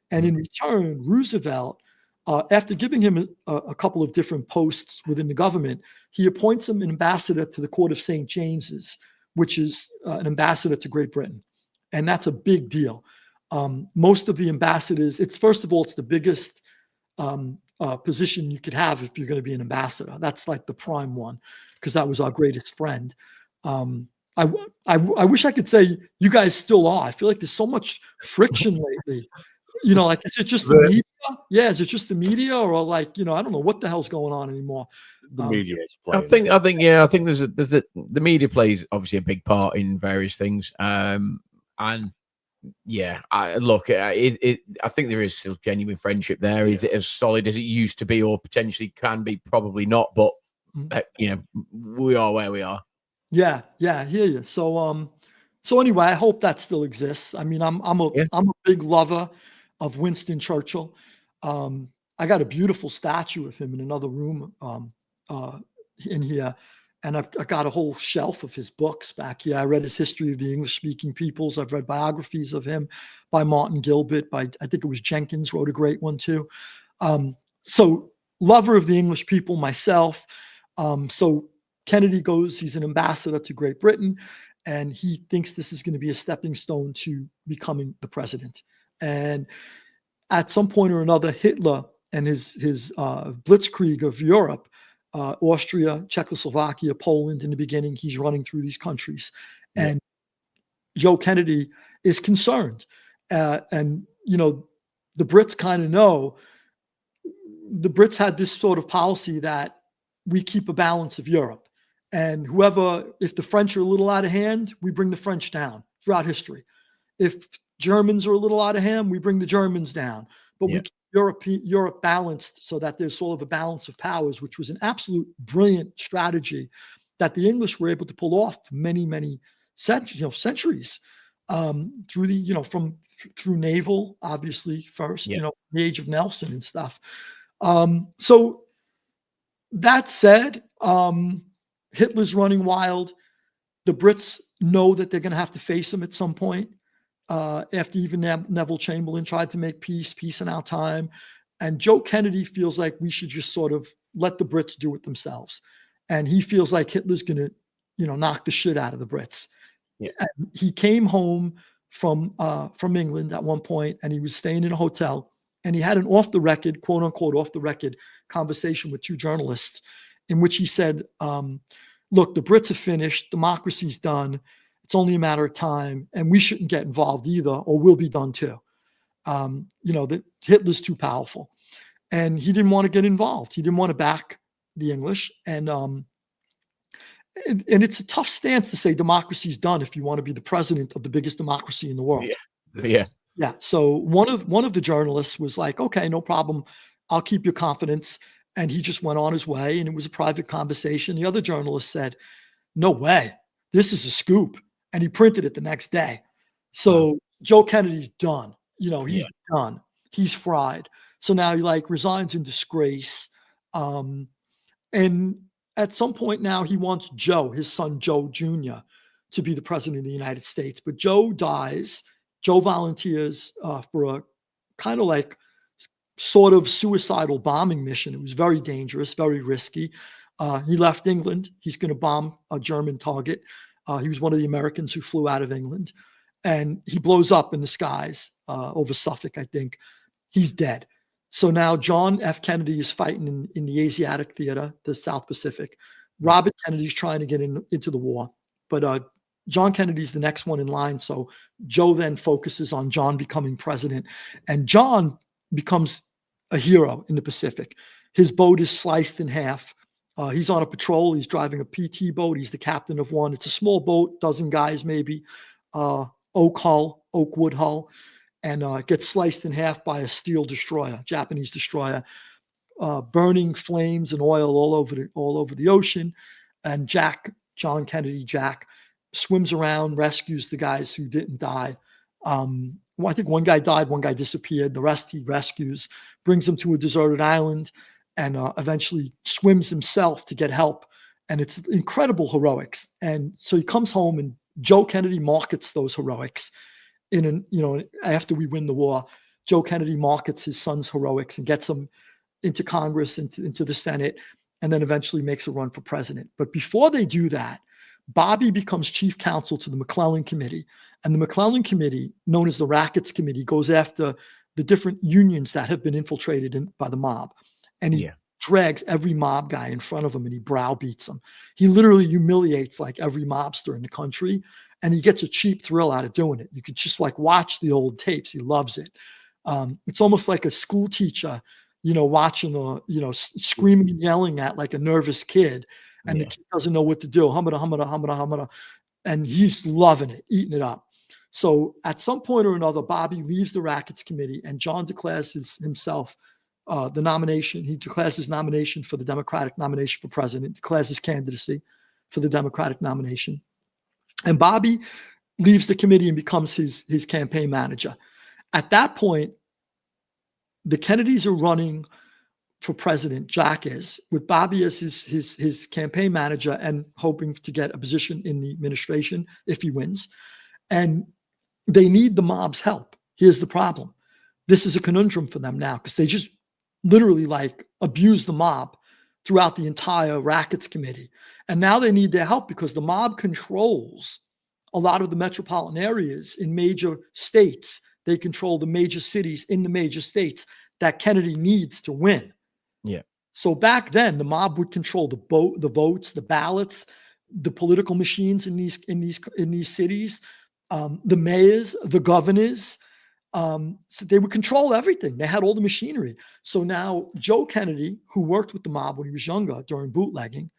And in return, Roosevelt, after giving him a couple of different posts within the government, he appoints him an ambassador to the Court of St. James's, which is an ambassador to Great Britain. And that's a big deal. Most of the ambassadors, it's the biggest position you could have if you're going to be an ambassador. That's like the prime one, because that was our greatest friend. I wish I could say you guys still are. I feel like there's so much friction lately. Like, is it just the media? Yeah, is it just the media, or like, I don't know what the hell's going on anymore.
The media is
I
playing.
think there's the media plays obviously a big part in various things. And yeah, I think there is still genuine friendship there. Is it as solid as it used to be, or potentially can be? Probably not, but we are where we are.
Yeah, I hear you. So anyway, I hope that still exists. I mean, I'm a big lover of Winston Churchill. I got a beautiful statue of him in another room in here, and I got a whole shelf of his books back here. I read his History of the English-Speaking Peoples. I've read biographies of him by Martin Gilbert. I think it was Jenkins wrote a great one too. So lover of the English people myself. So Kennedy goes, he's an ambassador to Great Britain, and he thinks this is going to be a stepping stone to becoming the president. And at some point or another, Hitler and his blitzkrieg of Europe, Austria, Czechoslovakia, Poland, in the beginning, he's running through these countries. And Joe Kennedy is concerned. And, the Brits kind of know, the Brits had this sort of policy that we keep a balance of Europe. And if the French are a little out of hand, we bring the French down throughout history. If Germans are a little out of hand, we bring the Germans down. But we keep Europe balanced so that there's sort of a balance of powers, which was an absolute brilliant strategy that the English were able to pull off many, many centuries through naval, obviously first, the age of Nelson and stuff. So that said, Hitler's running wild. The Brits know that they're going to have to face him at some point. After even Neville Chamberlain tried to make peace in our time. And Joe Kennedy feels like we should just sort of let the Brits do it themselves. And he feels like Hitler's going to, knock the shit out of the Brits. Yeah. And he came home from England at one point, and he was staying in a hotel, and he had an off the record, quote unquote, off the record conversation with two journalists in which he said, look, the Brits are finished. Democracy's done. It's only a matter of time, and we shouldn't get involved either, or we'll be done too. That Hitler's too powerful. And he didn't want to get involved. He didn't want to back the English. And it's a tough stance to say democracy's done if you want to be the president of the biggest democracy in the world.
Yeah.
So one of the journalists was like, okay, no problem. I'll keep your confidence. And he just went on his way, and it was a private conversation. The other journalist said, no way, this is a scoop. And he printed it the next day. So Joe Kennedy's done. He's done. He's fried. So now he resigns in disgrace. And at some point now he wants Joe, his son Joe Jr., to be the president of the United States. But Joe dies. Joe volunteers for a kind of sort of suicidal bombing mission. It was very dangerous, very risky. He left England. He's going to bomb a German target. He was one of the Americans who flew out of England. And he blows up in the skies over Suffolk, I think. He's dead. So now John F. Kennedy is fighting in the Asiatic theater, the South Pacific. Robert Kennedy's trying to get into the war. But John Kennedy's the next one in line. So Joe then focuses on John becoming president. And John becomes a hero in the Pacific. His boat is sliced in half. He's on a patrol. He's driving a PT boat. He's the captain of one. It's a small boat, dozen guys maybe, oak wood hull, and gets sliced in half by a steel destroyer, Japanese destroyer, burning flames and oil all over the ocean. And John Kennedy, swims around, rescues the guys who didn't die. I think one guy died, one guy disappeared. The rest he rescues, brings them to a deserted island, and eventually swims himself to get help. And it's incredible heroics. And so he comes home, and Joe Kennedy markets those heroics. After we win the war, Joe Kennedy markets his son's heroics and gets him into Congress, into the Senate, and then eventually makes a run for president. But before they do that, Bobby becomes chief counsel to the McClellan Committee. And the McClellan Committee, known as the Rackets Committee, goes after the different unions that have been infiltrated by the mob. And he drags every mob guy in front of him, and he browbeats them. He literally humiliates every mobster in the country, and he gets a cheap thrill out of doing it. You could just watch the old tapes. He loves it. It's almost like a school teacher, watching screaming and yelling at a nervous kid, and the kid doesn't know what to do. Humada. And he's loving it, eating it up. So at some point or another, Bobby leaves the Rackets Committee, and John declares himself the nomination. He declares his nomination for the Democratic nomination for president, declares his candidacy for the Democratic nomination. And Bobby leaves the committee and becomes his campaign manager. At that point, the Kennedys are running for president, Jack is, with Bobby as his campaign manager and hoping to get a position in the administration if he wins. And they need the mob's help. Here's the problem. This is a conundrum for them now, because they just literally abuse the mob throughout the entire Rackets Committee. And now they need their help because the mob controls a lot of the metropolitan areas in major states. They control the major cities in the major states that Kennedy needs to win.
Yeah.
So back then, the mob would control the votes, the ballots, the political machines in these cities, the mayors, the governors. So they would control everything. They had all the machinery. So now Joe Kennedy, who worked with the mob when he was younger during bootlegging,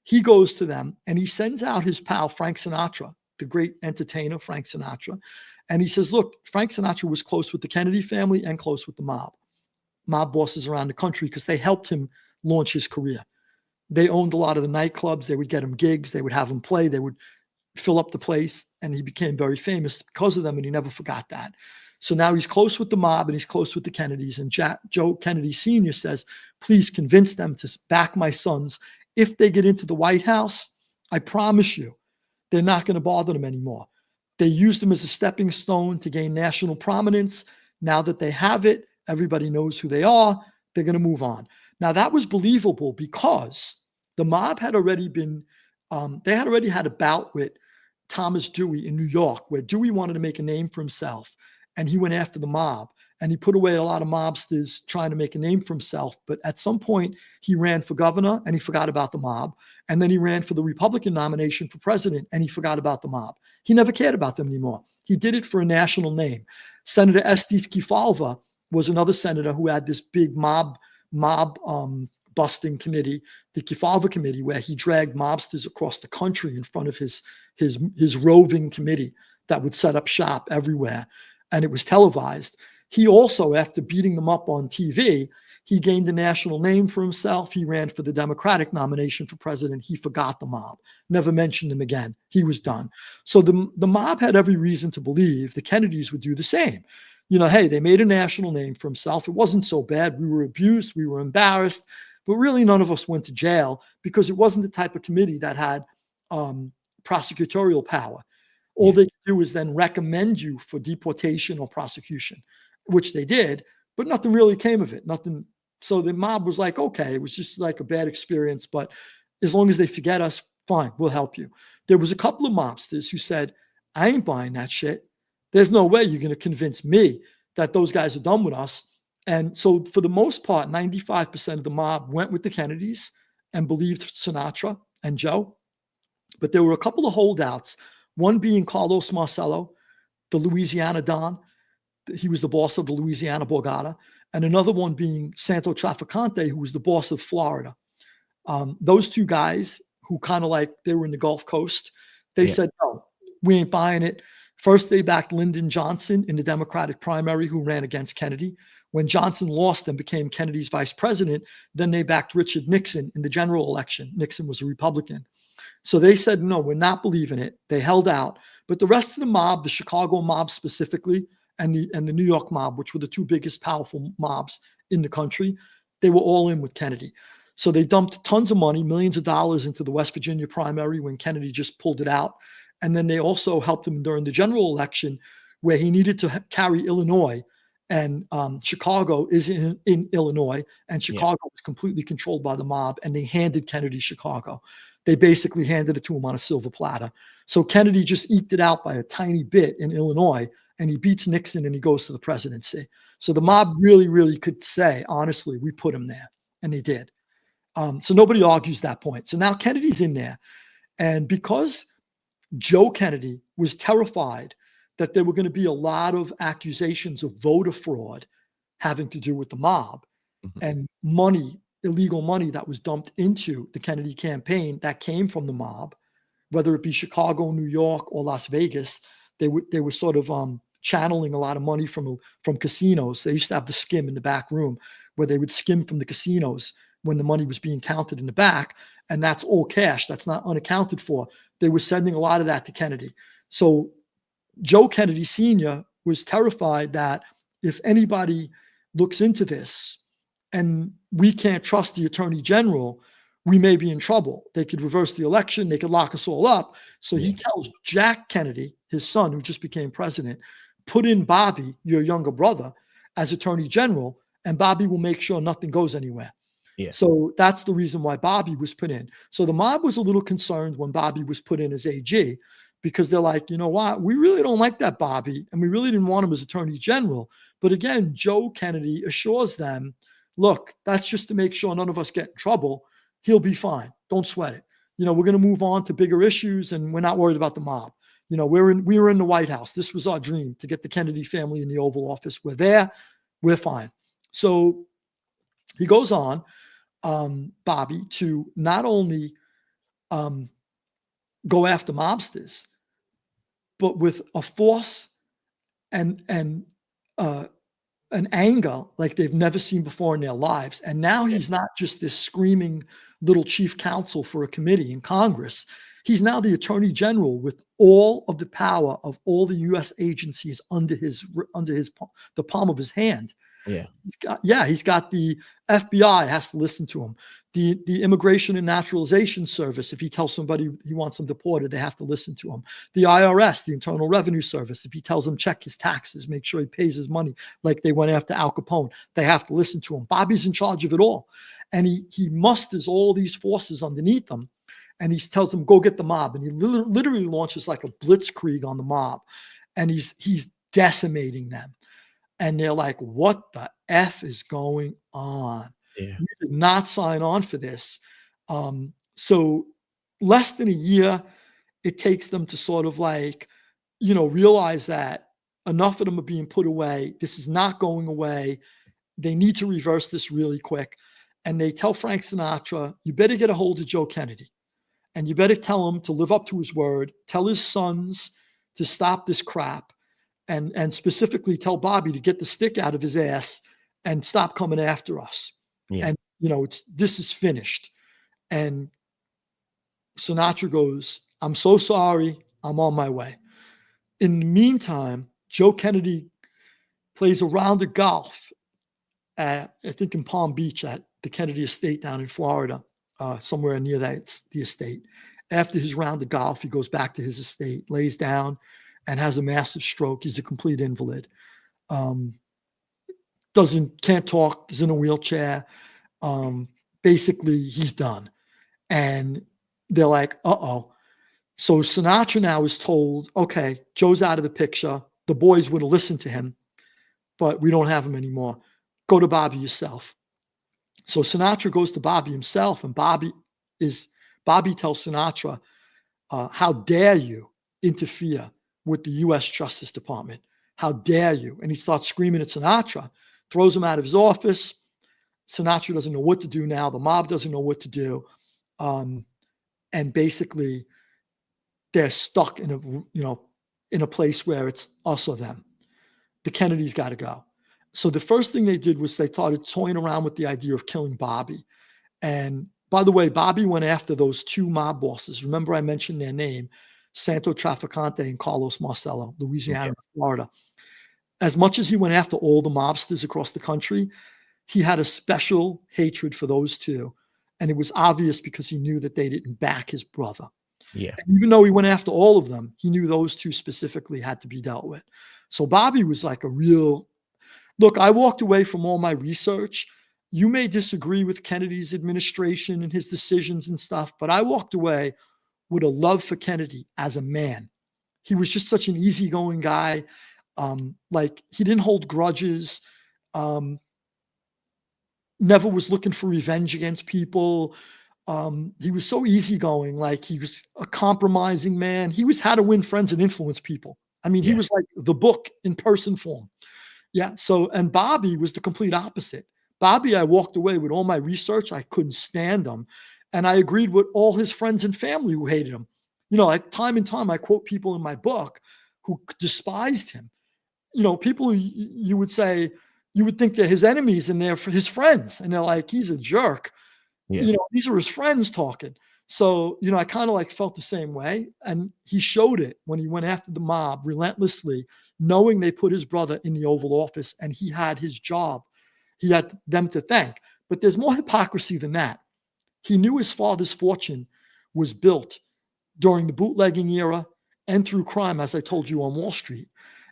he goes to them and he sends out his pal Frank Sinatra, the great entertainer Frank Sinatra. And he says, look, Frank Sinatra was close with the Kennedy family and close with the mob bosses around the country, because they helped him launch his career. They owned a lot of the nightclubs. They would get him gigs. They would have him play. They would fill up the place. And he became very famous because of them. And he never forgot that. So now he's close with the mob and he's close with the Kennedys. And Joe Kennedy Sr. says, please convince them to back my sons. If they get into the White House, I promise you, they're not going to bother them anymore. They used them as a stepping stone to gain national prominence. Now that they have it, everybody knows who they are. They're going to move on. Now that was believable because the mob had already been, they had already had a bout with Thomas Dewey in New York, where Dewey wanted to make a name for himself. And he went after the mob, and he put away a lot of mobsters trying to make a name for himself. But at some point he ran for governor and he forgot about the mob. And then he ran for the Republican nomination for president and he forgot about the mob. He never cared about them anymore. He did it for a national name. Senator Estes Kefauver was another senator who had this big mob busting committee, the Kefauver Committee, where he dragged mobsters across the country in front of his roving committee that would set up shop everywhere, and it was televised. He also, after beating them up on TV, he gained a national name for himself. He ran for the Democratic nomination for president. He forgot the mob, never mentioned them again. He was done. So the mob had every reason to believe the Kennedys would do the same. Hey, they made a national name for himself. It wasn't so bad. We were abused. We were embarrassed. But really, none of us went to jail because it wasn't the type of committee that had prosecutorial power. All they could do is then recommend you for deportation or prosecution, which they did, but nothing really came of it. Nothing. So the mob was like, okay, it was just like a bad experience, but as long as they forget us, fine, we'll help you. There was a couple of mobsters who said, I ain't buying that shit. There's no way you're going to convince me that those guys are done with us. And so for the most part, 95% of the mob went with the Kennedys and believed Sinatra and Joe. But there were a couple of holdouts, one being Carlos Marcello, the Louisiana Don. He was the boss of the Louisiana Borgata. And another one being Santo Trafficante, who was the boss of Florida. Those two guys who kind of like, they were in the Gulf Coast, they said, no, we ain't buying it. First, they backed Lyndon Johnson in the Democratic primary, who ran against Kennedy. When Johnson lost and became Kennedy's vice president, then they backed Richard Nixon in the general election. Nixon was a Republican. So they said, no, we're not believing it. They held out. But the rest of the mob, the Chicago mob specifically, and the New York mob, which were the two biggest powerful mobs in the country, they were all in with Kennedy. So they dumped tons of money, millions of dollars into the West Virginia primary when Kennedy just pulled it out. And then they also helped him during the general election, where he needed to carry Illinois. And Chicago is in Illinois, and Chicago was completely controlled by the mob, and they handed Kennedy Chicago. They basically handed it to him on a silver platter. So Kennedy just eked it out by a tiny bit in Illinois, and he beats Nixon and he goes to the presidency. So the mob really, really could say, honestly, we put him there, and they did. So nobody argues that point. So now Kennedy's in there. And because Joe Kennedy was terrified that there were going to be a lot of accusations of voter fraud having to do with the mob and money, illegal money that was dumped into the Kennedy campaign that came from the mob, whether it be Chicago, New York, or Las Vegas. They were sort of channeling a lot of money from casinos. They used to have the skim in the back room where they would skim from the casinos when the money was being counted in the back, and that's all cash. That's not unaccounted for. They were sending a lot of that to Kennedy. So Joe Kennedy Sr. was terrified that if anybody looks into this and we can't trust the attorney general, we may be in trouble. They could reverse the election. They could lock us all up. So he tells Jack Kennedy, his son, who just became president, put in Bobby, your younger brother, as attorney general, and Bobby will make sure nothing goes anywhere. Yeah. So that's the reason why Bobby was put in. So the mob was a little concerned when Bobby was put in as AG, because they're like, you know what? We really don't like that Bobby, and we really didn't want him as attorney general. But again, Joe Kennedy assures them, look, that's just to make sure none of us get in trouble. He'll be fine. Don't sweat it. We're going to move on to bigger issues, and we're not worried about the mob. We were in the White House. This was our dream, to get the Kennedy family in the Oval Office. We're there. We're fine. So he goes on, Bobby, to not only go after mobsters, but with a force and an anger like they've never seen before in their lives. And now he's not just this screaming little chief counsel for a committee in Congress. He's now the attorney general with all of the power of all the U.S. agencies under the palm of his hand. He's got the FBI has to listen to him. The Immigration and Naturalization Service, if he tells somebody he wants them deported, they have to listen to him. The IRS, the Internal Revenue Service, if he tells them check his taxes, make sure he pays his money like they went after Al Capone, they have to listen to him. Bobby's in charge of it all. And he musters all these forces underneath him, and he tells them, go get the mob. And he literally launches like a blitzkrieg on the mob, and he's decimating them. And they're like, what the F is going on? We did not sign on for this. So less than a year, it takes them to sort of like, realize that, Enough of them are being put away. This is not going away. They need to reverse this really quick. And they tell Frank Sinatra, you better get a hold of Joe Kennedy. And you better tell him to live up to his word. Tell his sons to stop this crap. And specifically tell Bobby to get the stick out of his ass and stop coming after us.
Yeah.
And, this is finished. And Sinatra goes, I'm so sorry. I'm on my way. In the meantime, Joe Kennedy plays a round of golf at, I think in Palm Beach at the Kennedy estate down in Florida, somewhere near the estate. After his round of golf, he goes back to his estate, lays down, and has a massive stroke. He's a complete invalid. Can't talk, is in a wheelchair. Basically, he's done. And they're like, uh-oh. So Sinatra now is told, okay, Joe's out of the picture. The boys would have listened to him, but we don't have him anymore. Go to Bobby yourself. So Sinatra goes to Bobby himself, and Bobby tells Sinatra, how dare you interfere with the U.S. Justice Department? How dare you? And he starts screaming at Sinatra, throws him out of his office. Sinatra doesn't know what to do now. The mob doesn't know what to do. And basically they're stuck in a place where it's us or them. The Kennedys got to go. So the first thing they did was they started toying around with the idea of killing Bobby. And by the way, Bobby went after those two mob bosses. Remember I mentioned their name, Santo Trafficante and Carlos Marcello, Louisiana, and Florida. As much as he went after all the mobsters across the country, he had a special hatred for those two. And it was obvious because he knew that they didn't back his brother.
Yeah.
And even though he went after all of them, he knew those two specifically had to be dealt with. So Bobby was like a real, look, I walked away from all my research. You may disagree with Kennedy's administration and his decisions and stuff, but I walked away with a love for Kennedy as a man. He was just such an easygoing guy. Like he didn't hold grudges. Never was looking for revenge against people. He was so easygoing. Like he was a compromising man. He was how to win friends and influence people. I mean, he was like the book in person form. Yeah. So, and Bobby was the complete opposite. Bobby, I walked away with all my research. I couldn't stand him. And I agreed with all his friends and family who hated him. Like time and time, I quote people in my book who despised him. People who you would say, you would think they're his enemies and they're his friends. And they're like, he's a jerk. Yeah. These are his friends talking. So, I kind of like felt the same way. And he showed it when he went after the mob relentlessly, knowing they put his brother in the Oval Office and he had his job. He had them to thank. But there's more hypocrisy than that. He knew his father's fortune was built during the bootlegging era and through crime, as I told you, on Wall Street.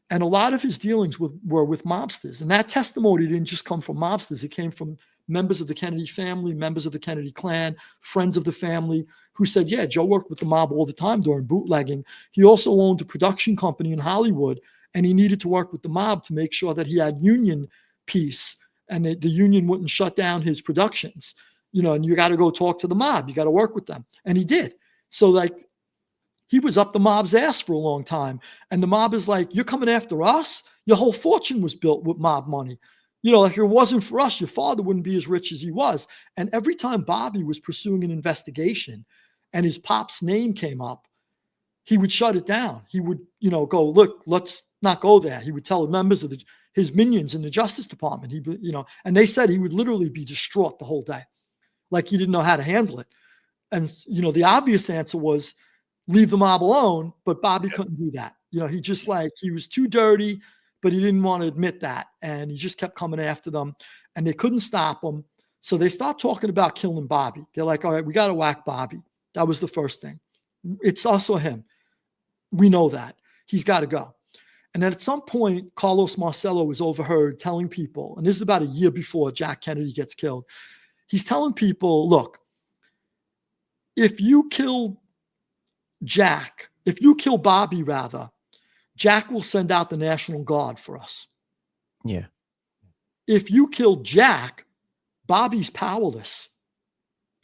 And a lot of his dealings were with mobsters. And that testimony didn't just come from mobsters. It came from members of the Kennedy family, members of the Kennedy clan, friends of the family who said, yeah, Joe worked with the mob all the time during bootlegging. He also owned a production company in Hollywood, and he needed to work with the mob to make sure that he had union peace and the union wouldn't shut down his productions. And you got to go talk to the mob. You got to work with them. And he did. So like he was up the mob's ass for a long time. And the mob is like, you're coming after us? Your whole fortune was built with mob money. Like if it wasn't for us, your father wouldn't be as rich as he was. And every time Bobby was pursuing an investigation and his pop's name came up, he would shut it down. He would, go, look, let's not go there. He would tell the members of his minions in the Justice Department, and they said he would literally be distraught the whole day. Like he didn't know how to handle it. And, the obvious answer was leave the mob alone, but Bobby couldn't do that. He just he was too dirty, but he didn't want to admit that. And he just kept coming after them and they couldn't stop him. So they start talking about killing Bobby. They're like, all right, we got to whack Bobby. That was the first thing. It's us or him. We know that. He's got to go. And then at some point, Carlos Marcello was overheard telling people, and this is about a year before Jack Kennedy gets killed. He's telling people, look, if you kill Bobby rather, Jack will send out the National Guard for us.
Yeah.
If you kill Jack, Bobby's powerless.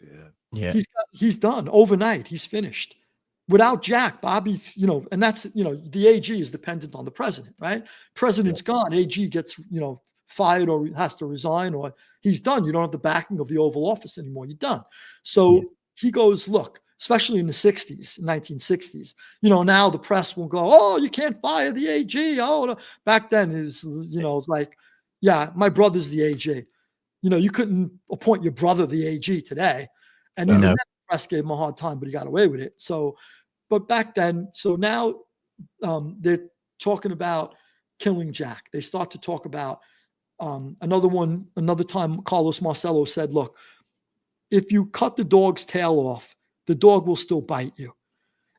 Yeah.
Yeah.
He's done overnight. He's finished. without Jack, Bobby's, and that's, the AG is dependent on the president, right? President's gone, AG gets, fired or has to resign or he's done. You don't have the backing of the Oval Office anymore. You're done. So he goes, look, especially in the 60s, 1960s, now the press will go, oh, you can't fire the AG. Oh, no. Back then is, it's like, yeah, my brother's the AG. You couldn't appoint your brother the AG today. And even then, the press gave him a hard time, but he got away with it. So, but back then, so now they're talking about killing Jack. They start to talk about another time, Carlos Marcello said, look, if you cut the dog's tail off, the dog will still bite you.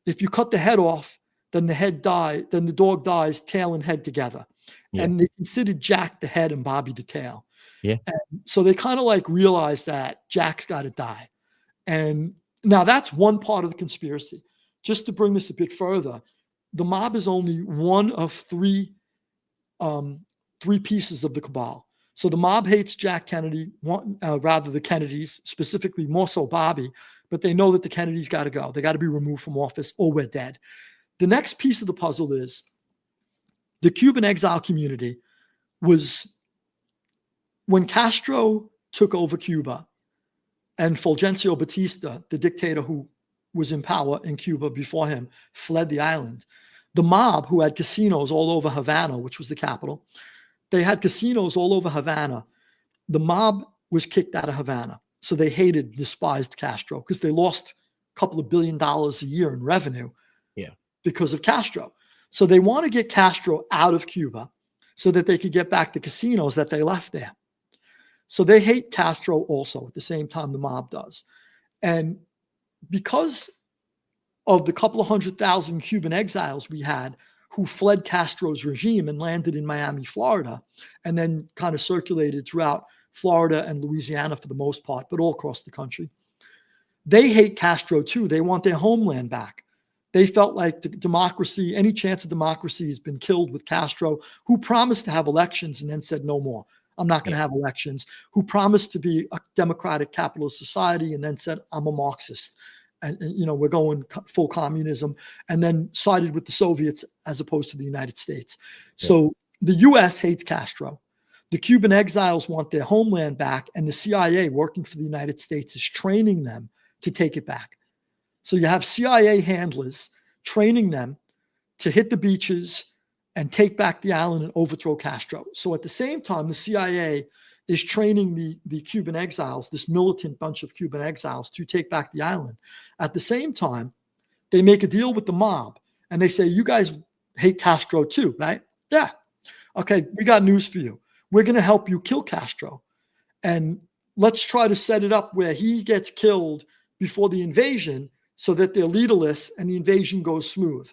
If you cut the head off, then the dog dies, tail and head together. Yeah. And they considered Jack the head and Bobby the tail.
Yeah.
And so they kind of like realized that Jack's got to die. And now that's one part of the conspiracy. Just to bring this a bit further, the mob is only one of three pieces of the cabal. So the mob hates Jack Kennedy, rather the Kennedys, specifically more so Bobby, but they know that the Kennedys got to go. They got to be removed from office or we're dead. The next piece of the puzzle is the Cuban exile community was, when Castro took over Cuba and Fulgencio Batista, the dictator who was in power in Cuba before him, fled the island. The mob, who had casinos all over Havana, which was the capital, they had casinos all over Havana. The mob was kicked out of Havana. So they hated, despised Castro because they lost a couple of $1 billion a year in revenue because of Castro. So they want to get Castro out of Cuba so that they could get back the casinos that they left there. So they hate Castro also at the same time the mob does. And because of the couple of 100,000 Cuban exiles we had who fled Castro's regime and landed in Miami, Florida, and then kind of circulated throughout Florida and Louisiana for the most part, but all across the country. They hate Castro too. They want their homeland back. They felt like democracy, any chance of democracy has been killed with Castro, who promised to have elections and then said no more. I'm not going to have elections, who promised to be a democratic capitalist society and then said, I'm a Marxist. And we're going full communism, and then sided with the Soviets as opposed to the United States. Yeah. So the U.S. hates Castro. The Cuban exiles want their homeland back, and the CIA, working for the United States, is training them to take it back. So you have CIA handlers training them to hit the beaches and take back the island and overthrow Castro. So at the same time, the CIA is training the Cuban exiles, this militant bunch of Cuban exiles, to take back the island. At the same time, they make a deal with the mob and they say, you guys hate Castro too, right? Yeah. Okay, we got news for you. We're going to help you kill Castro. And let's try to set it up where he gets killed before the invasion so that they're leaderless and the invasion goes smooth.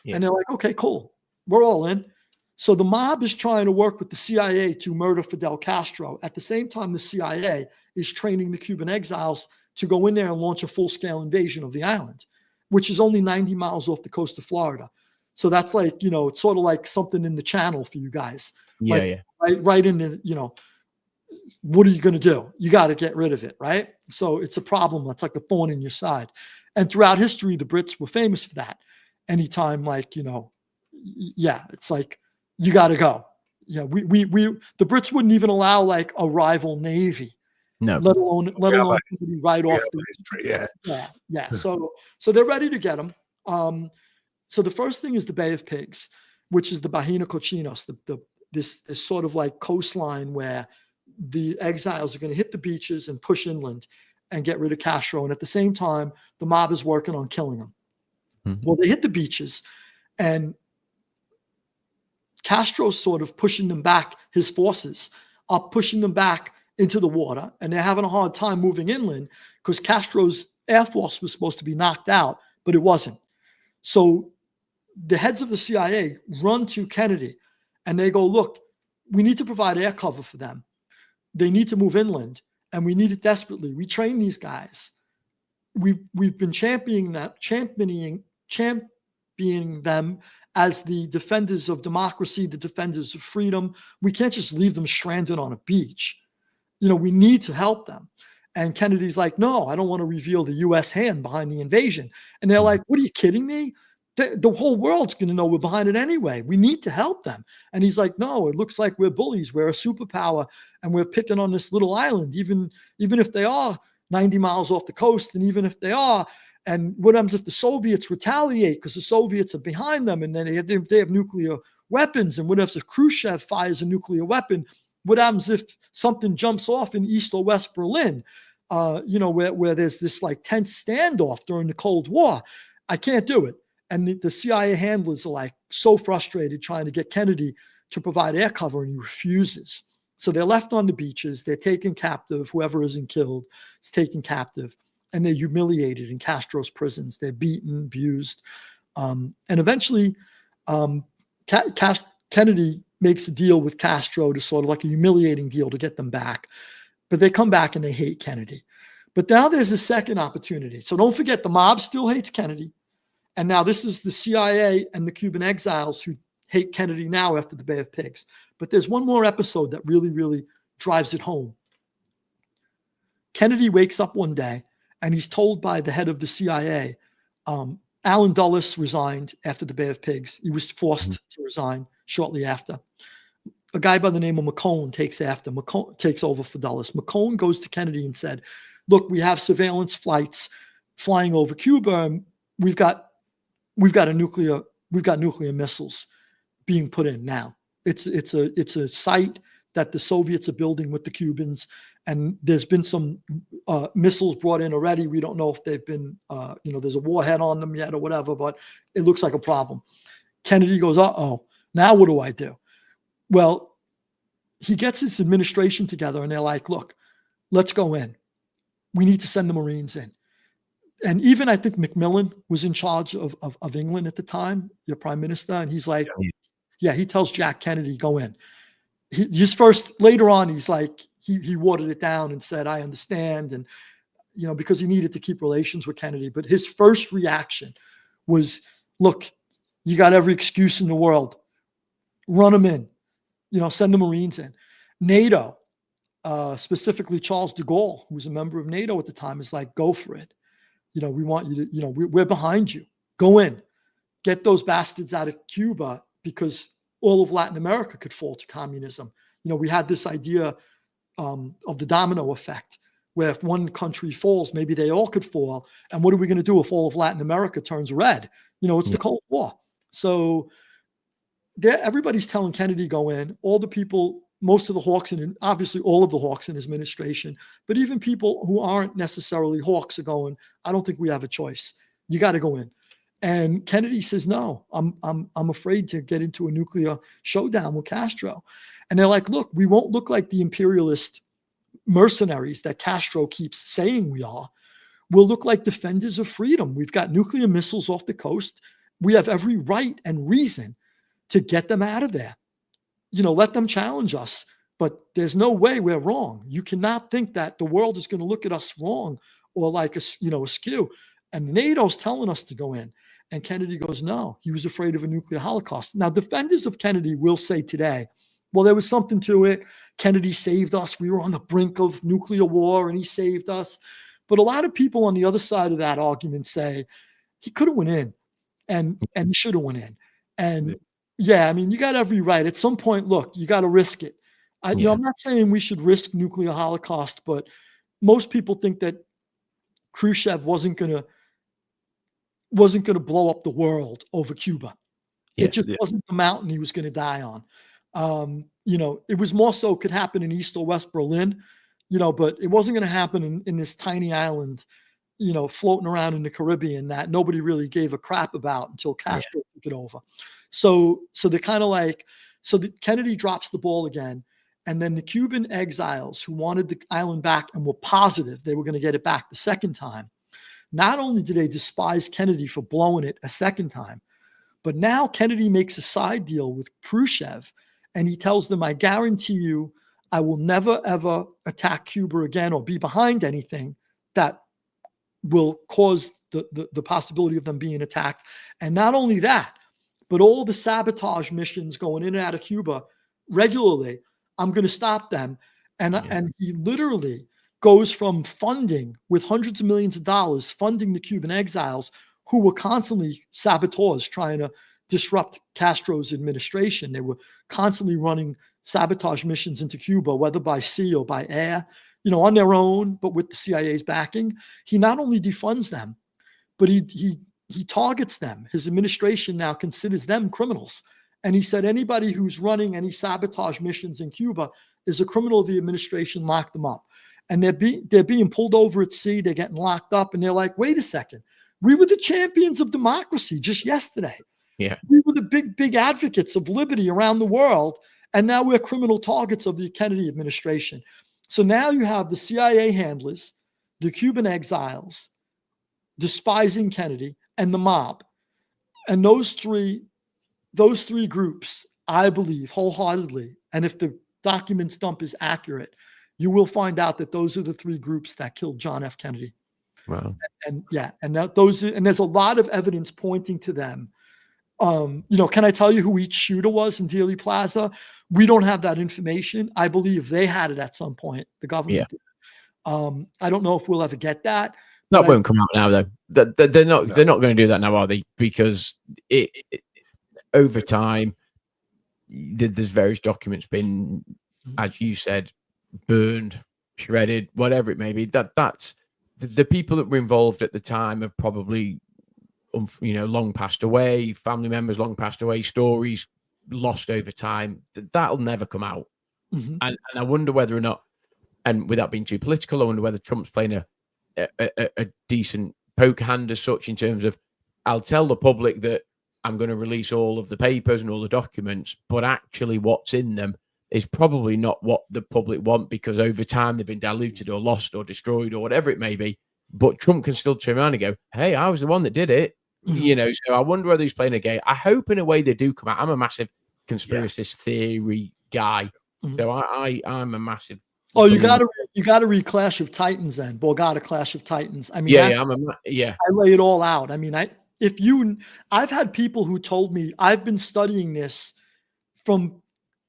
Yeah. And they're like, okay, cool. We're all in. So the mob is trying to work with the CIA to murder Fidel Castro. At the same time, the CIA is training the Cuban exiles to go in there and launch a full-scale invasion of the island, which is only 90 miles off the coast of Florida. So that's like, it's sort of like something in the channel for you guys.
Yeah,
Right in the, what are you going to do? You got to get rid of it, right? So it's a problem. It's like a thorn in your side. And throughout history, the Brits were famous for that. Anytime, it's like, you got to go. The Brits wouldn't even allow like a rival navy, let alone somebody right off the history. Yeah. So they're ready to get them. So the first thing is the Bay of Pigs, which is the Bajina Cochinos, this sort of like coastline where the exiles are going to hit the beaches and push inland and get rid of Castro. And at the same time, the mob is working on killing them. Mm-hmm. Well, they hit the beaches and Castro's sort of pushing them back, his forces are pushing them back into the water, and they're having a hard time moving inland because Castro's air force was supposed to be knocked out, but it wasn't. So the heads of the CIA run to Kennedy and they go, look, we need to provide air cover for them. They need to move inland and we need it desperately. We train these guys. We've been championing them as the defenders of democracy, the defenders of freedom. We can't just leave them stranded on a beach. We need to help them. And Kennedy's like, no, I don't want to reveal the U.S. hand behind the invasion. And they're like, what are you kidding me? The whole world's going to know we're behind it anyway. We need to help them. And he's like, no, it looks like we're bullies. We're a superpower, and we're picking on this little island, even if they are 90 miles off the coast, and even if they are. And what happens if the Soviets retaliate because the Soviets are behind them, and then they have nuclear weapons? And what if Khrushchev fires a nuclear weapon? What happens if something jumps off in East or West Berlin? Where there's this like tense standoff during the Cold War. I can't do it. And the CIA handlers are like so frustrated trying to get Kennedy to provide air cover, and he refuses. So they're left on the beaches. They're taken captive. Whoever isn't killed is taken captive, and they're humiliated in Castro's prisons. They're beaten, abused. And eventually Kennedy makes a deal with Castro to sort of like a humiliating deal to get them back. But they come back and they hate Kennedy. But now there's a second opportunity. So don't forget, the mob still hates Kennedy. And now this is the CIA and the Cuban exiles who hate Kennedy now after the Bay of Pigs. But there's one more episode that really, really drives it home. Kennedy wakes up one day and he's told by the head of the CIA, Allen Dulles resigned after the Bay of Pigs. He was forced to resign shortly after. A guy by the name of McCone takes over for Dulles. McCone goes to Kennedy and said, look, we have surveillance flights flying over Cuba, and we've got nuclear missiles being put in now. It's a site that the Soviets are building with the Cubans, and there's been some missiles brought in already. We don't know if they've been, there's a warhead on them yet or whatever, but it looks like a problem. Kennedy goes, uh-oh, now what do I do? Well, he gets his administration together, and they're like, look, let's go in. We need to send the Marines in. And even I think Macmillan was in charge of England at the time, your prime minister. And he's like, he tells Jack Kennedy, go in. Later on, he's like, he watered it down and said, I understand. And, because he needed to keep relations with Kennedy. But his first reaction was, look, you got every excuse in the world. Run them in, send the Marines in. NATO, specifically Charles de Gaulle, who was a member of NATO at the time, is like, go for it. We want you to, we're behind you. Go in, get those bastards out of Cuba, because all of Latin America could fall to communism. We had this idea of the domino effect, where if one country falls, maybe they all could fall. And what are we going to do if all of Latin America turns red? It's the Cold War. So everybody's telling Kennedy go in. All the people, most of the hawks, and obviously all of the hawks in his administration, but even people who aren't necessarily hawks are going, I don't think we have a choice. You got to go in. And Kennedy says, no, I'm afraid to get into a nuclear showdown with Castro. And they're like, look, we won't look like the imperialist mercenaries that Castro keeps saying we are. We'll look like defenders of freedom. We've got nuclear missiles off the coast. We have every right and reason to get them out of there. Let them challenge us, but there's no way we're wrong. You cannot think that the world is going to look at us wrong or like askew. And NATO's telling us to go in. And Kennedy goes, no, he was afraid of a nuclear holocaust. Now, defenders of Kennedy will say today, well, there was something to it. Kennedy saved us. We were on the brink of nuclear war and he saved us. But a lot of people on the other side of that argument say he could have went in and he should have went in. And yeah, I mean, you got every right. At some point, look, you got to risk it. I'm not saying we should risk nuclear holocaust, but most people think that Khrushchev wasn't going to blow up the world over Cuba. It just wasn't the mountain he was going to die on. It was more so could happen in East or West Berlin, but it wasn't going to happen in this tiny island, floating around in the Caribbean that nobody really gave a crap about until Castro took it over. So they're kind of like, Kennedy drops the ball again. And then the Cuban exiles who wanted the island back and were positive they were going to get it back the second time. Not only did they despise Kennedy for blowing it a second time, but now Kennedy makes a side deal with Khrushchev, and he tells them, I guarantee you, I will never, ever attack Cuba again or be behind anything that will cause the possibility of them being attacked. And not only that, but all the sabotage missions going in and out of Cuba regularly, I'm going to stop them. And he literally goes from funding with hundreds of millions of dollars, funding the Cuban exiles who were constantly saboteurs trying to disrupt Castro's administration. They were constantly running sabotage missions into Cuba, whether by sea or by air, on their own, but with the CIA's backing. He not only defunds them, but he targets them. His administration now considers them criminals. And he said anybody who's running any sabotage missions in Cuba is a criminal of the administration, lock them up. And they're being pulled over at sea, they're getting locked up, and they're like, wait a second, we were the champions of democracy just yesterday.
Yeah.
We were the big advocates of liberty around the world, and now we're criminal targets of the Kennedy administration. So now you have the CIA handlers, the Cuban exiles, despising Kennedy, and the mob. And those three groups, I believe wholeheartedly, and if the documents dump is accurate, you will find out that those are the three groups that killed John F. Kennedy.
Wow.
And there's a lot of evidence pointing to them. Can I tell you who each shooter was in Dealey Plaza? We don't have that information. I believe they had it at some point. The government did. I don't know if we'll ever get that.
That won't come out now, though. They're not going to do that now, are they? Because over time, there's various documents been, as you said, burned, shredded, whatever it may be. That's the people that were involved at the time have probably, long passed away. Family members long passed away. Stories lost over time. That'll never come out.
Mm-hmm.
And I wonder whether or not, and without being too political, I wonder whether Trump's playing a decent poker hand as such, in terms of, I'll tell the public that I'm going to release all of the papers and all the documents, but actually what's in them is probably not what the public want, because over time they've been diluted or lost or destroyed or whatever it may be. But Trump can still turn around and go, hey, I was the one that did it.
Mm-hmm.
So I wonder whether he's playing a game. I hope in a way they do come out. I'm a massive conspiracy theory guy.
Mm-hmm.
So I'm a massive.
Oh, you gotta read Clash of Titans then, Borgata Clash of Titans. I mean,
I
lay it all out. I mean, I've had people who told me I've been studying this from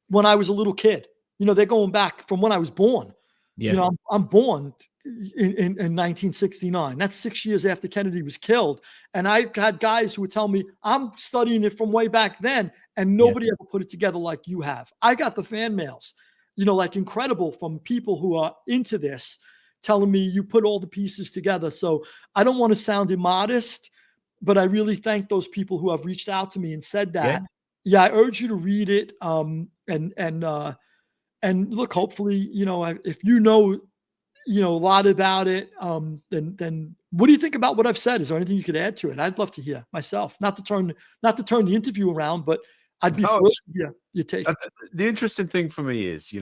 when I was a little kid. They're going back from when I was born.
Yeah.
I'm born in 1969. That's 6 years after Kennedy was killed. And I had guys who would tell me, I'm studying it from way back then, and nobody ever put it together like you have. I got the fan mails, like incredible, from people who are into this, telling me you put all the pieces together. So I don't want to sound immodest, but I really thank those people who have reached out to me and said that. Yeah, I urge you to read it. And look, hopefully, if a lot about it, then what do you think about what I've said? Is there anything you could add to it? I'd love to hear myself, not to turn the interview around, but I'd be thrilled to hear your take.
The interesting thing for me is,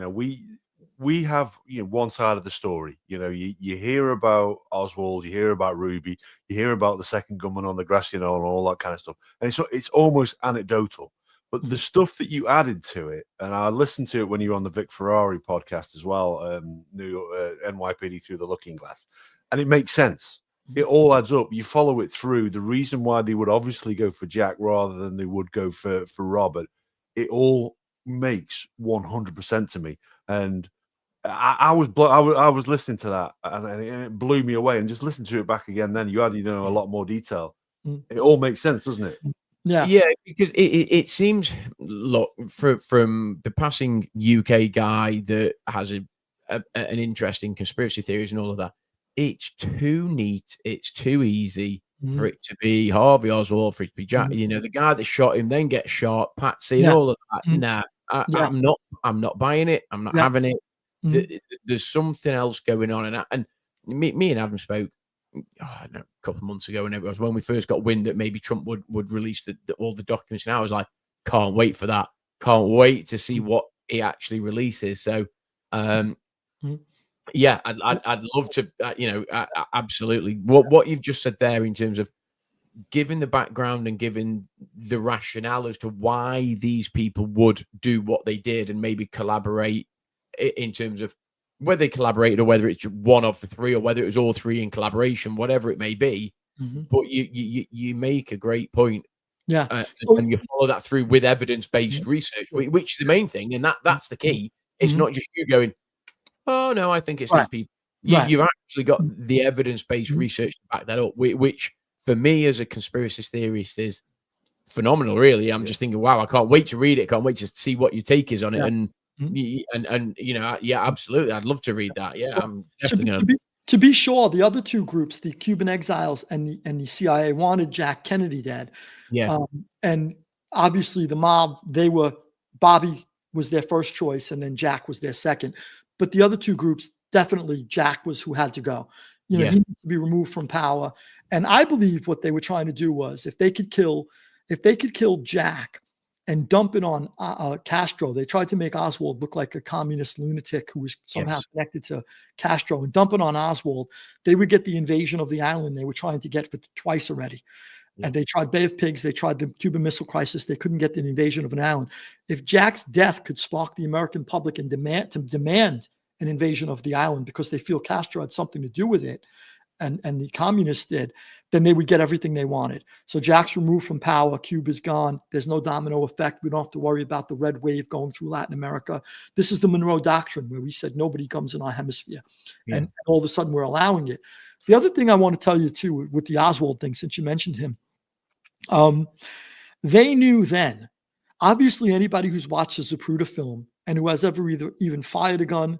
we have one side of the story. You hear about Oswald, you hear about Ruby, you hear about the second gunman on the grassy knoll and all that kind of stuff, and it's almost anecdotal. But the stuff that you added to it, and I listened to it when you were on the Vic Ferrari podcast as well, New York, NYPD Through the Looking Glass, and it makes sense. It all adds up. You follow it through. The reason why they would obviously go for Jack rather than they would go for Robert, it all makes 100% to me. And I was listening to that, and it blew me away. And just listen to it back again. Then you had a lot more detail. It all makes sense, doesn't it?
Yeah, because it seems, look, from the passing UK guy that has an interest in conspiracy theories and all of that, it's too neat, it's too easy for it to be Harvey Oswald, for it to be Jack, the guy that shot him, then gets shot, Patsy, and all of that. I'm not buying it. I'm not having it. There's something else going on, and me and Adam spoke. I don't know, a couple of months ago, and it was when we first got wind that maybe Trump would release all the documents, and I was like, can't wait for that. Can't wait to see what he actually releases. So, yeah, I'd love to, absolutely. What you've just said there in terms of giving the background and giving the rationale as to why these people would do what they did and maybe collaborate in terms of whether they collaborated or whether it's one of the three or whether it was all three in collaboration, whatever it may be. But you make a great point.
Yeah.
And you follow that through with evidence-based research, which is the main thing. And that's the key. It's not just you going, oh, no, I think it's these people.
Right.
You've actually got the evidence-based research to back that up, which for me as a conspiracy theorist is phenomenal, really. I'm just thinking, wow, I can't wait to read it. Can't wait to see what your take is on it.
Yeah.
And you know, yeah, absolutely. I'd love to read that. Yeah,
Well,
I'm definitely gonna.
to be sure, the other two groups, the Cuban exiles and the CIA, wanted Jack Kennedy dead.
Yeah,
And obviously the mob, Bobby was their first choice, and then Jack was their second. But the other two groups, definitely Jack was who had to go. He needs to be removed from power. And I believe what they were trying to do was, if they could kill Jack and dump it on Castro. They tried to make Oswald look like a communist lunatic who was somehow connected to Castro, and dump it on Oswald. They would get the invasion of the island they were trying to get for twice already. And they tried Bay of Pigs. They tried the Cuban Missile Crisis. They couldn't get the invasion of an island. If Jack's death could spark the American public and demand an invasion of the island because they feel Castro had something to do with it, and the communists did, then they would get everything they wanted. So Jack's removed from power. Cuba's gone. There's no domino effect. We don't have to worry about the red wave going through Latin America. This is the Monroe Doctrine, where we said nobody comes in our hemisphere. And all of a sudden we're allowing it. The other thing I want to tell you too, with the Oswald thing, since you mentioned him, they knew then, obviously anybody who's watched a Zapruder film and who has ever even fired a gun,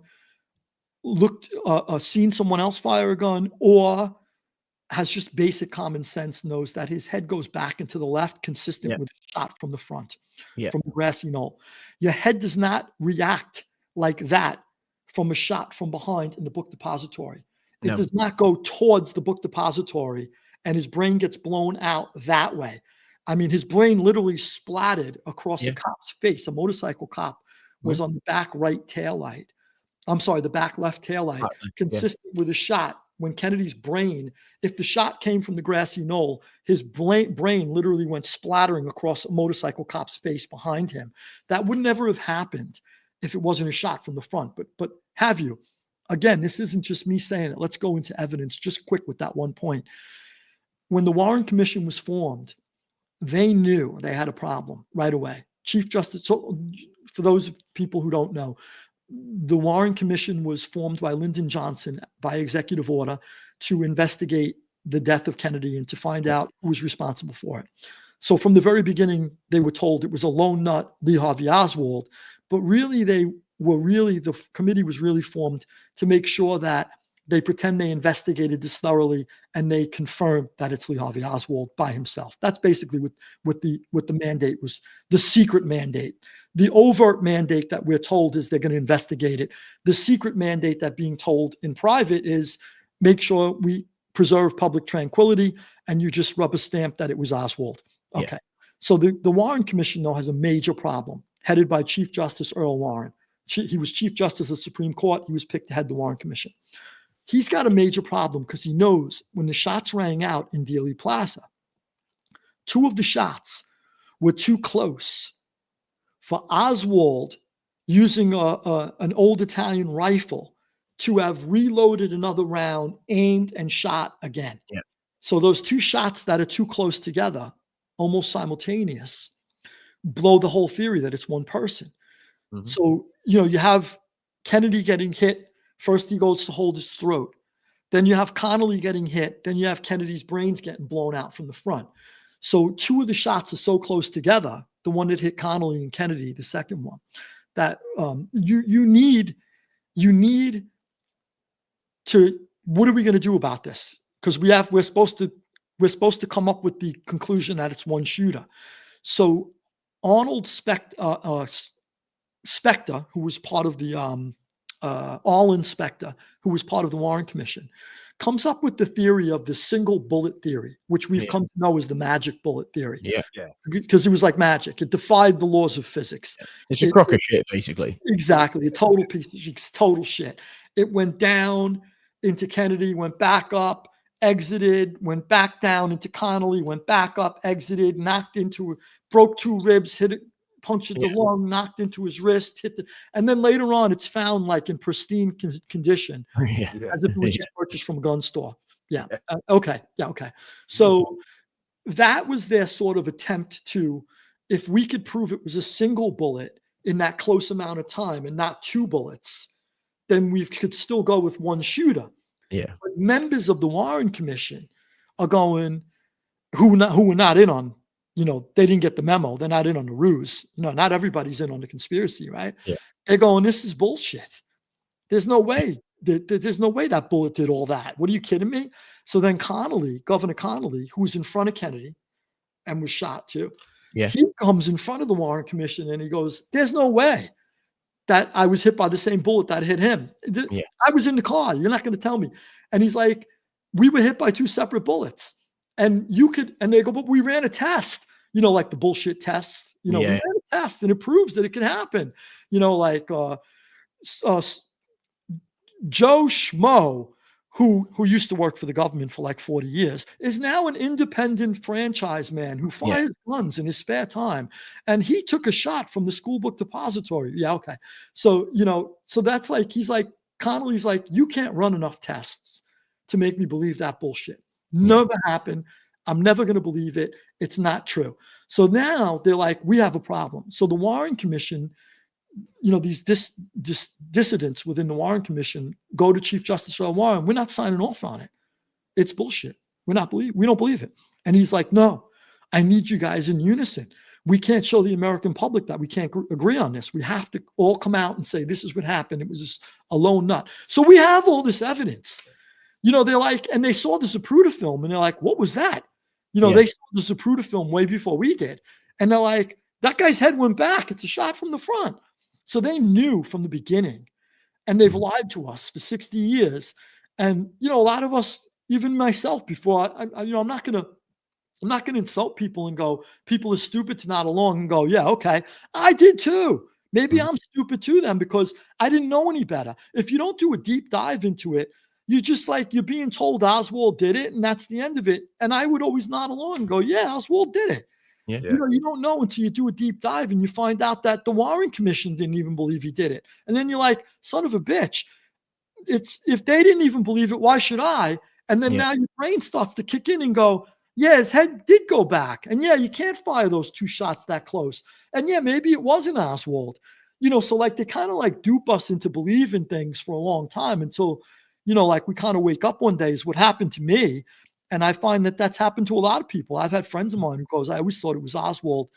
seen someone else fire a gun, or has just basic common sense, knows that his head goes back and to the left, consistent with a shot from the front, from the grassy knoll. Your head does not react like that from a shot from behind in the book depository. It does not go towards the book depository and his brain gets blown out that way. I mean, his brain literally splattered across a cop's face. A motorcycle cop was on the back right taillight. I'm sorry, the back left taillight, consistent with a shot. When Kennedy's brain, if the shot came from the grassy knoll, his brain literally went splattering across a motorcycle cop's face behind him. That would never have happened if it wasn't a shot from the front. But have you? Again, this isn't just me saying it. Let's go into evidence just quick with that one point. When the Warren Commission was formed, they knew they had a problem right away. Chief Justice, so for those people who don't know, the Warren Commission was formed by Lyndon Johnson by executive order to investigate the death of Kennedy and to find out who was responsible for it. So from the very beginning, they were told it was a lone nut, Lee Harvey Oswald, but really the committee was really formed to make sure that they pretend they investigated this thoroughly and they confirmed that it's Lee Harvey Oswald by himself. That's basically what the mandate was, the secret mandate. The overt mandate that we're told is they're going to investigate it. The secret mandate that being told in private is make sure we preserve public tranquility, and you just rubber stamp that it was Oswald. Okay. So the Warren Commission, though, has a major problem, headed by Chief Justice Earl Warren. He was Chief Justice of the Supreme Court. He was picked to head the Warren Commission. He's got a major problem because he knows when the shots rang out in Dealey Plaza, two of the shots were too close for Oswald, using an old Italian rifle, to have reloaded another round, aimed and shot again. So those two shots that are too close together, almost simultaneous, blow the whole theory that it's one person. So, you have Kennedy getting hit. First, he goes to hold his throat. Then you have Connolly getting hit. Then you have Kennedy's brains getting blown out from the front. So two of the shots are so close together, the one that hit Connolly and Kennedy, the second one, that you need to, what are we going to do about this? Because we're supposed to come up with the conclusion that it's one shooter. So Arnold Specter, who was part of the Arlen Specter, who was part of the Warren Commission, comes up with the theory of the single bullet theory, which we've come to know as the magic bullet theory. Because it was like magic. It defied the laws of physics.
It's a crock of shit, basically.
Exactly. A total piece of total shit. It went down into Kennedy, went back up, exited, went back down into Connolly, went back up, exited, broke two ribs, hit it, punctured the lung, knocked into his wrist, and then later on, it's found like in pristine condition, as if it was just purchased from a gun store. Okay. So that was their sort of attempt to, if we could prove it was a single bullet in that close amount of time and not two bullets, then we could still go with one shooter.
Yeah.
But members of the Warren Commission are going, who were not in on, they didn't get the memo. They're not in on the ruse. Not everybody's in on the conspiracy, right?
Yeah.
They're going, this is bullshit. There's no way. There's no way that bullet did all that. What are you kidding me? So then Governor Connolly, who was in front of Kennedy and was shot too, he comes in front of the Warren Commission and he goes, there's no way that I was hit by the same bullet that hit him. I was in the car. You're not going to tell me. And he's like, we were hit by two separate bullets. And they go, but we ran a test, like the bullshit tests, we ran a test and it proves that it can happen. Like Joe Schmo, who used to work for the government for like 40 years, is now an independent franchise man who fires guns in his spare time. And he took a shot from the school book depository. Yeah, okay. So, so that's like, Connolly's like, you can't run enough tests to make me believe that bullshit. Never happened. I'm never going to believe it. It's not true. So now they're like, we have a problem. So the Warren Commission, these dissidents within the Warren Commission go to Chief Justice Earl Warren. We're not signing off on it. It's bullshit. We don't believe it. And he's like, no, I need you guys in unison. We can't show the American public that we can't agree on this. We have to all come out and say, this is what happened. It was just a lone nut. So we have all this evidence. They're like, and they saw the Zapruder film and they're like, what was that? They saw the Zapruder film way before we did. And they're like, that guy's head went back. It's a shot from the front. So they knew from the beginning, and they've lied to us for 60 years. And, a lot of us, even myself before, I'm not going to insult people and go, people are stupid to not along and go, yeah, okay. I did too. Maybe I'm stupid too then because I didn't know any better. If you don't do a deep dive into it, you're just like, you're being told Oswald did it and that's the end of it. And I would always nod along and go, yeah, Oswald did it.
Yeah.
You don't know until you do a deep dive and you find out that the Warren Commission didn't even believe he did it. And then you're like, son of a bitch. If they didn't even believe it, why should I? And then now your brain starts to kick in and go, yeah, his head did go back. And yeah, you can't fire those two shots that close. And yeah, maybe it wasn't Oswald. So like they kind of like dupe us into believing things for a long time until, like we kind of wake up one day is what happened to me. And I find that that's happened to a lot of people. I've had friends of mine who goes, I always thought it was Oswald,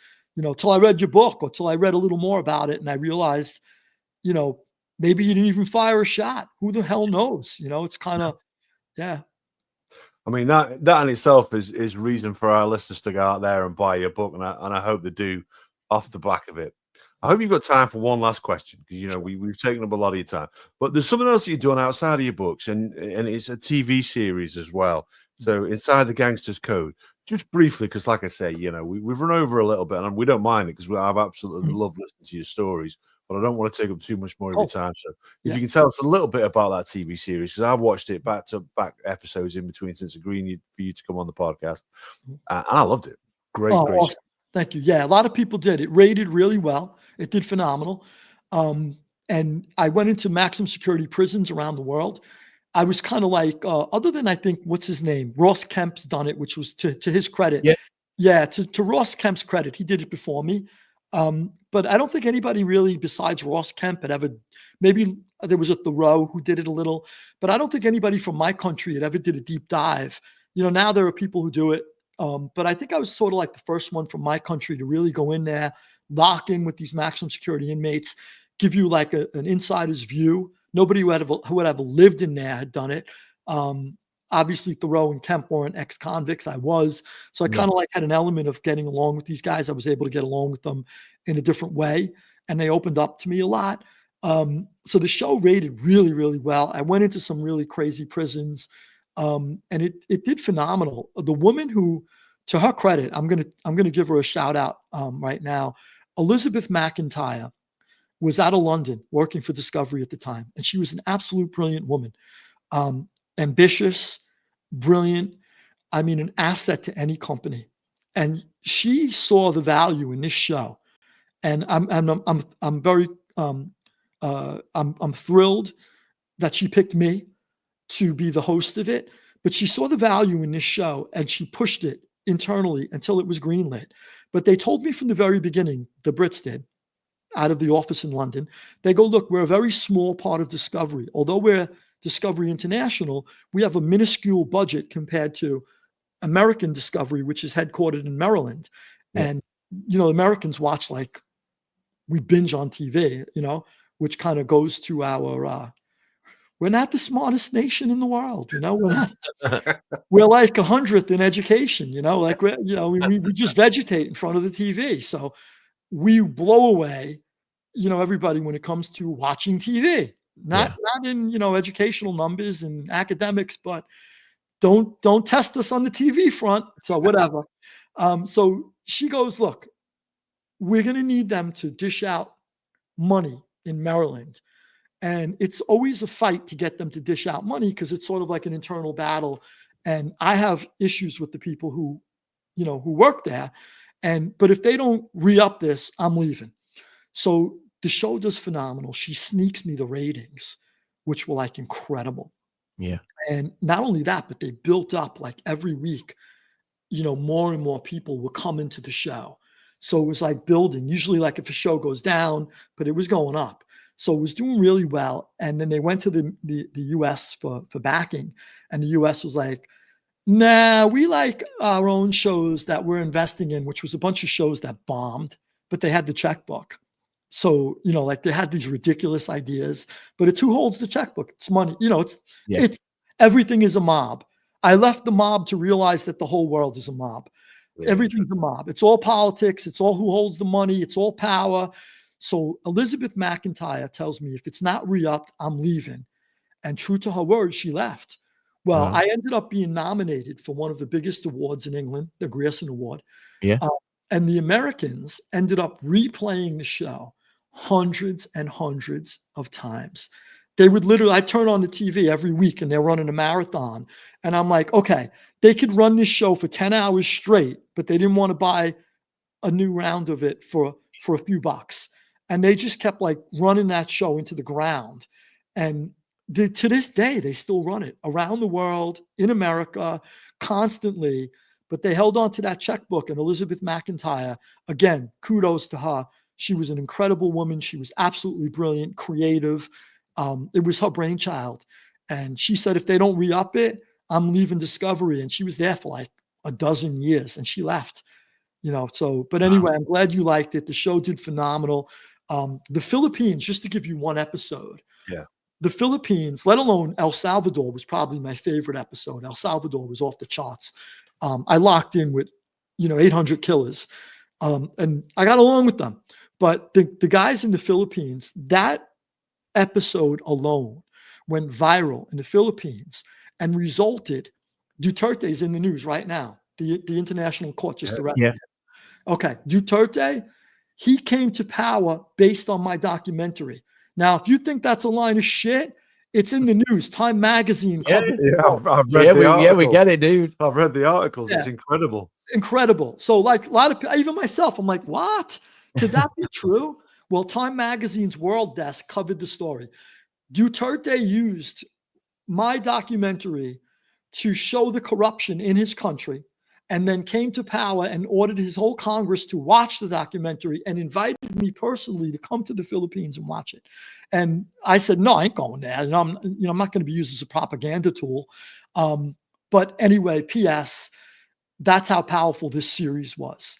till I read your book or till I read a little more about it. And I realized, maybe he didn't even fire a shot. Who the hell knows? It's kind of, yeah.
I mean, that in itself is reason for our listeners to go out there and buy your book. And I hope they do off the back of it. I hope you've got time for one last question because, we've taken up a lot of your time. But there's something else that you're doing outside of your books and it's a TV series as well. So Inside the Gangster's Code, just briefly, because like I say, we've run over a little bit and we don't mind it because I've absolutely loved listening to your stories, but I don't want to take up too much more of your time. So if you can tell us a little bit about that TV series, because I've watched it back to back episodes in between since agreeing for you to come on the podcast. And I loved it. Great.
Awesome. Thank you. Yeah, a lot of people did. It rated really well. It did phenomenal. And I went into maximum security prisons around the world. I was kind of like, other than I think, what's his name? Ross Kemp's done it, which was to his credit. To Ross Kemp's credit, he did it before me. But I don't think anybody really besides Ross Kemp had ever, maybe there was a Thoreau who did it a little, but I don't think anybody from my country had ever did a deep dive. Now there are people who do it. But I think I was sort of like the first one from my country to really go in there, lock in with these maximum security inmates, give you like an insider's view. Nobody who had ever lived in there had done it. Obviously, Thoreau and Kemp weren't ex-convicts. I was. So I kind of like had an element of getting along with these guys. I was able to get along with them in a different way. And they opened up to me a lot. So the show rated really, really well. I went into some really crazy prisons. And it did phenomenal. The woman who, to her credit, I'm gonna give her a shout out right now. Elizabeth McIntyre was out of London working for Discovery at the time, and she was an absolute brilliant woman, ambitious, brilliant. I mean, an asset to any company. And she saw the value in this show, and I'm very I'm thrilled that she picked me to be the host of it, but she saw the value in this show and she pushed it internally until it was greenlit. But they told me from the very beginning, the Brits did, out of the office in London. They go, look, we're a very small part of Discovery. Although we're Discovery International, we have a minuscule budget compared to American Discovery, which is headquartered in Maryland.
Yeah.
And, Americans watch, like, we binge on TV, which kind of goes to our, we're not the smartest nation in the world, we're not, we're like 100th in education, like we just vegetate in front of the TV. So we blow away, everybody when it comes to watching TV, not in, educational numbers and academics, but don't test us on the TV front. So whatever. So she goes, look, we're going to need them to dish out money in Maryland. And it's always a fight to get them to dish out money because it's sort of like an internal battle. And I have issues with the people who work there. But if they don't re-up this, I'm leaving. So the show does phenomenal. She sneaks me the ratings, which were like incredible.
Yeah.
And not only that, but they built up like every week, more and more people were coming to the show. So it was like building, usually like if a show goes down, but it was going up. So it was doing really well. And then they went to the US for backing. And the US was like, nah, we like our own shows that we're investing in, which was a bunch of shows that bombed, but they had the checkbook. So, like they had these ridiculous ideas, but it's who holds the checkbook. It's money. It's everything is a mob. I left the mob to realize that the whole world is a mob. Yeah, everything's a mob. It's all politics. It's all who holds the money. It's all power. So Elizabeth McIntyre tells me if it's not re-upped, I'm leaving. And true to her word, she left. Well, I ended up being nominated for one of the biggest awards in England, the Grierson Award.
Yeah.
And the Americans ended up replaying the show hundreds and hundreds of times. They would literally, I turn on the TV every week and they're running a marathon. And I'm like, okay, they could run this show for 10 hours straight, but they didn't want to buy a new round of it for a few bucks. And they just kept like running that show into the ground. And to this day, they still run it around the world, in America, constantly. But they held on to that checkbook. And Elizabeth McIntyre, again, kudos to her. She was an incredible woman. She was absolutely brilliant, creative. It was her brainchild. And she said, if they don't re-up it, I'm leaving Discovery. And she was there for like a dozen years and she left, but anyway, I'm glad you liked it. The show did phenomenal. The Philippines, just to give you one episode.
Yeah.
The Philippines, let alone El Salvador, was probably my favorite episode. El Salvador was off the charts. I locked in with, 800 killers. And I got along with them. But the guys in the Philippines, that episode alone went viral in the Philippines and resulted, Duterte's in the news right now. The international court just arrested him. Okay, Duterte, he came to power based on my documentary. Now, if you think that's a line of shit, it's in the news. Time magazine covered.
I've read the article.
We get it, dude.
I've read the articles. Yeah. It's incredible.
Incredible. So, like a lot of people, even myself, I'm like, what? Could that be true? Well, Time magazine's World Desk covered the story. Duterte used my documentary to show the corruption in his country, and then came to power and ordered his whole Congress to watch the documentary and invited me personally to come to the Philippines and watch it. And I said, no, I ain't going there. I'm not going to be used as a propaganda tool. But anyway, P.S., that's how powerful this series was.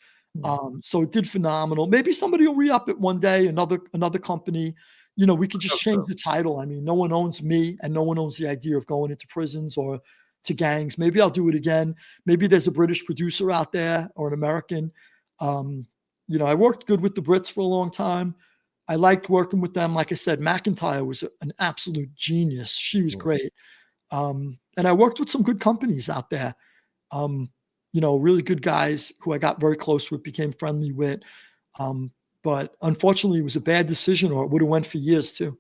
So it did phenomenal. Maybe somebody will re-up it one day, another company. We could just change the title. I mean, no one owns me and no one owns the idea of going into prisons or to gangs. Maybe I'll do it again. Maybe there's a British producer out there or an American. I worked good with the Brits for a long time. I liked working with them. Like I said, McIntyre was an absolute genius. She was great. And I worked with some good companies out there. Really good guys who I got very close with, became friendly with. But unfortunately, it was a bad decision, or it would have went for years too.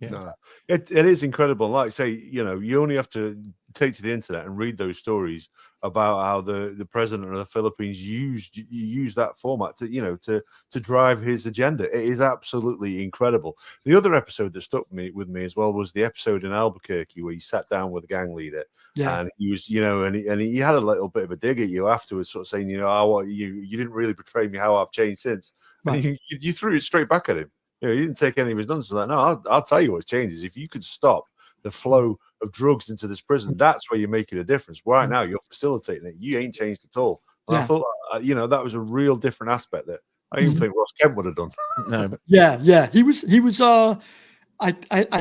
Yeah.
No, it is incredible. Like I say, you know, you only have to take to the internet and read those stories about how the president of the Philippines used that format to, you know, to drive his agenda. It is absolutely incredible. The other episode that stuck with me as well was the episode in Albuquerque where he sat down with the gang leader, and he was, you know, and he had a little bit of a dig at you afterwards, sort of saying, you know, oh, you didn't really portray me how I've changed since,
Right.
and you threw it straight back at him. You know, he didn't take any of his nonsense. Like, no, I'll tell you what's changed is if you could stop the flow of drugs into this prison, that's where you're making a difference. Right now, you're facilitating it. You ain't changed at all. And I thought, you know, that was a real different aspect that I even think Ross Kemp would have done.
No.
Yeah. He was. I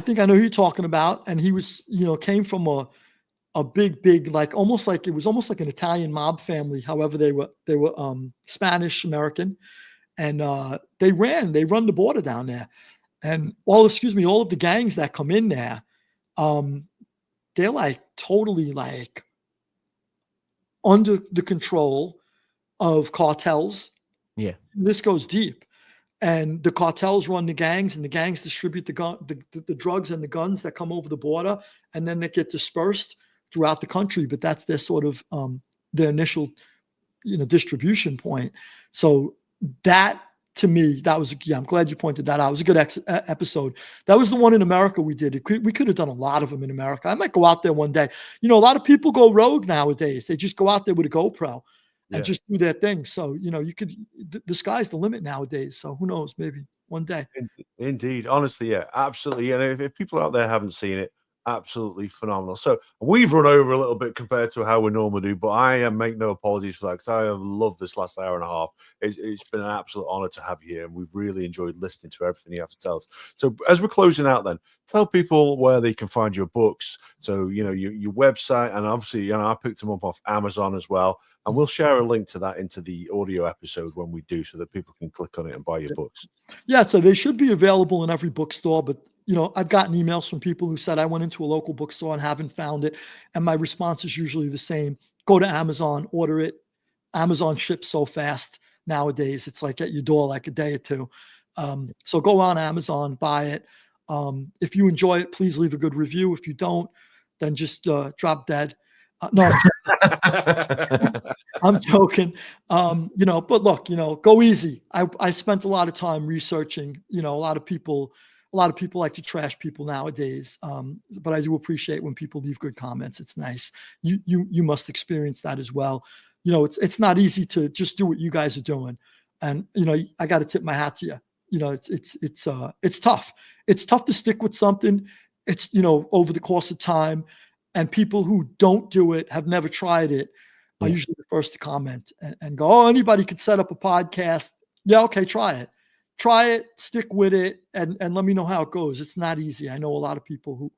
think I know who you're talking about, and he was, you know, came from a big, like almost like an Italian mob family. However, they were Spanish American, and they run the border down there, and all of the gangs that come in there, they're like totally like under the control of cartels.
Yeah,
this goes deep, and the cartels run the gangs, and the gangs distribute the drugs and the guns that come over the border, and then they get dispersed throughout the country. But that's their sort of their initial, you know, distribution point. So that, to me, that was, I'm glad you pointed that out. It was a good episode. That was the one in America we did. We could have done a lot of them in America. I might go out there one day. You know, a lot of people go rogue nowadays. They just go out there with a GoPro and just do their thing. So, you know, the sky's the limit nowadays. So who knows, maybe one day.
Indeed. Honestly, yeah, absolutely. And if people out there haven't seen it, absolutely phenomenal. So we've run over a little bit compared to how we normally do, but I make no apologies for that because I have loved this last hour and a half. It's been an absolute honor to have you here, and we've really enjoyed listening to everything you have to tell us. So as we're closing out, then tell people where they can find your books. So, you know, your website, and obviously, you know, I picked them up off Amazon as well, and we'll share a link to that into the audio episode when we do, so that people can click on it and buy your books.
Yeah, so they should be available in every bookstore, but you know, I've gotten emails from people who said I went into a local bookstore and haven't found it. And my response is usually the same. Go to Amazon, order it. Amazon ships so fast nowadays. It's like at your door, like a day or two. So go on Amazon, buy it. If you enjoy it, please leave a good review. If you don't, then just drop dead. No, I'm joking. You know, but look, you know, go easy. I spent a lot of time researching. You know, a lot of people like to trash people nowadays, but I do appreciate when people leave good comments. It's nice. You must experience that as well. You know, it's not easy to just do what you guys are doing, and you know, I got to tip my hat to you. You know, it's tough. It's tough to stick with something. It's, you know, over the course of time, and people who don't do it, have never tried it, are usually the first to comment and go, "Oh, anybody could set up a podcast." Yeah, okay, try it. Try it, stick with it, and let me know how it goes. It's not easy. I know a lot of people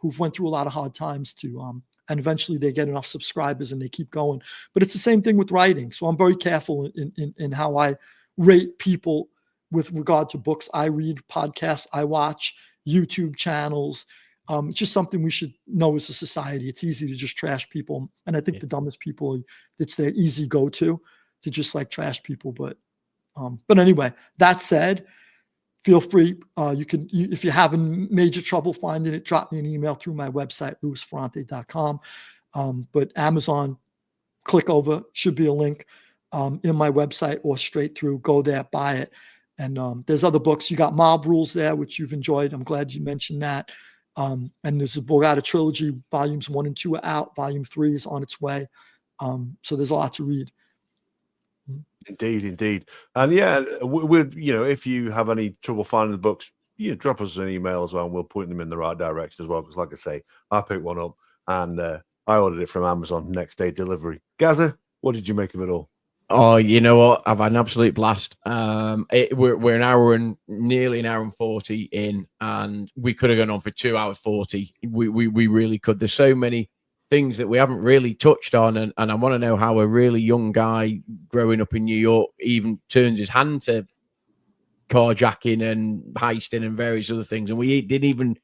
who've went through a lot of hard times to, and eventually they get enough subscribers and they keep going. But it's the same thing with writing. So I'm very careful in how I rate people with regard to books I read, podcasts I watch, YouTube channels. It's just something we should know as a society. It's easy to just trash people, and I think the dumbest people, it's their easy go-to to just like trash people, but anyway, that said, feel free. You can, if you're having major trouble finding it, drop me an email through my website, louisferrante.com. But Amazon, click over, should be a link in my website, or straight through, go there, buy it. And there's other books. You got Mob Rules there, which you've enjoyed. I'm glad you mentioned that. And there's the Borgata trilogy, volumes 1 and 2 are out. Volume 3 is on its way. So there's a lot to read.
Indeed. And yeah, we'll, you know, if you have any trouble finding the books, you know, drop us an email as well, and we'll point them in the right direction as well. Because like I say, I picked one up and I ordered it from Amazon, next day delivery. Gaza, what did you make of it all?
Oh, you know what? I've had an absolute blast. We're an hour and nearly an hour and 40 in, and we could have gone on for 2 hours 40. We really could. There's so many things that we haven't really touched on, and I want to know how a really young guy growing up in New York even turns his hand to carjacking and heisting and various other things, and we didn't even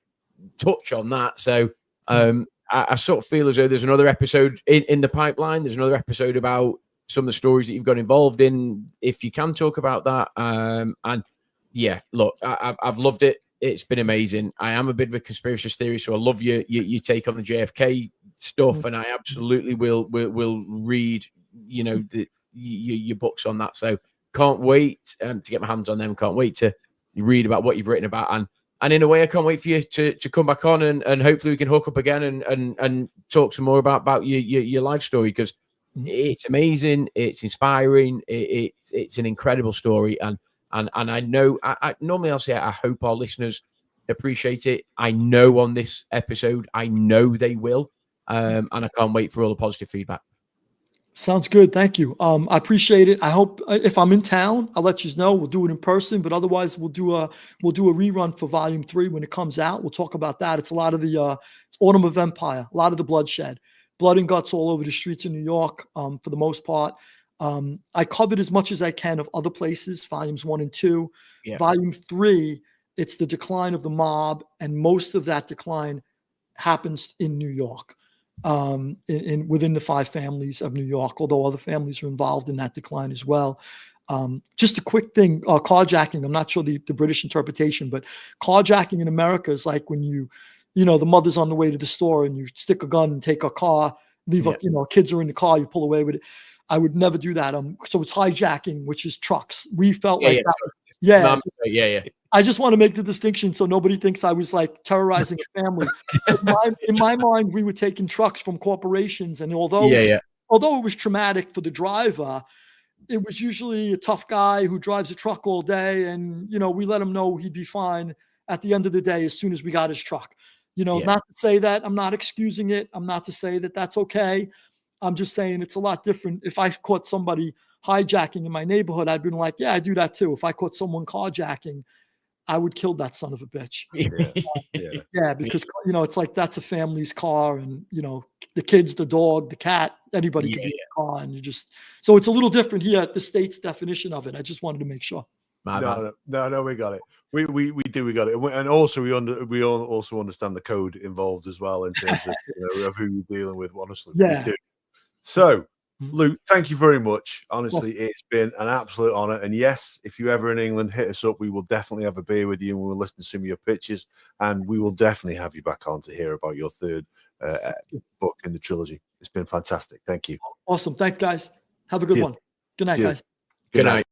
touch on that. So I sort of feel as though there's another episode in the pipeline. There's another episode about some of the stories that you've got involved in, if you can talk about that. And yeah, look, I've loved it. it's been amazing. I am a bit of a conspiracy theorist, so I love your take on the JFK stuff, and I absolutely will read, you know, your books on that. So can't wait to get my hands on them. Can't wait to read about what you've written about, and in a way, I can't wait for you to come back on, and hopefully we can hook up again and talk some more about your life story, because it's amazing, it's inspiring, it's an incredible story, and I know I normally I'll say I hope our listeners appreciate it. I know on this episode, I know they will, and I can't wait for all the positive feedback.
Sounds good. Thank you. I appreciate it. I hope if I'm in town, I'll let you know. We'll do it in person, but otherwise we'll do a rerun for Volume 3 when it comes out. We'll talk about that. It's a lot of the it's Autumn of Empire, a lot of the bloodshed, blood and guts all over the streets of New York, for the most part. I covered as much as I can of other places, Volumes 1 and 2.
Yeah.
Volume 3, it's the decline of the mob, and most of that decline happens in New York. Within the 5 families of New York, although other families are involved in that decline as well. Just a quick thing, carjacking, I'm not sure the British interpretation, but carjacking in America is like when you know, the mother's on the way to the store and you stick a gun and take a car, leave kids are in the car, you pull away with it. I would never do that. So it's hijacking, which is trucks. We felt yeah. I just want to make the distinction so nobody thinks I was like terrorizing a family. In my mind, we were taking trucks from corporations, and although it was traumatic for the driver, it was usually a tough guy who drives a truck all day, and we let him know he'd be fine at the end of the day as soon as we got his truck. Not to say that I'm not excusing it. I'm not to say that that's okay. I'm just saying it's a lot different. If I caught somebody hijacking in my neighborhood, I'd been like, yeah, I do that too. If I caught someone carjacking, I would kill that son of a bitch. Yeah, because it's like that's a family's car, and the kids, the dog, the cat, anybody can be in the car, and so it's a little different here at the state's definition of it. I just wanted to make sure.
No, we got it. We got it, and also we all also understand the code involved as well in terms of of who you're dealing with. Honestly, we do. So, Lou, thank you very much. Honestly, it's been an absolute honor. And yes, if you're ever in England, hit us up. We will definitely have a beer with you, and we'll listen to some of your pitches. And we will definitely have you back on to hear about your third book in the trilogy. It's been fantastic. Thank you.
Awesome. Thanks, guys. Have a good one. Good night, guys.
Good night.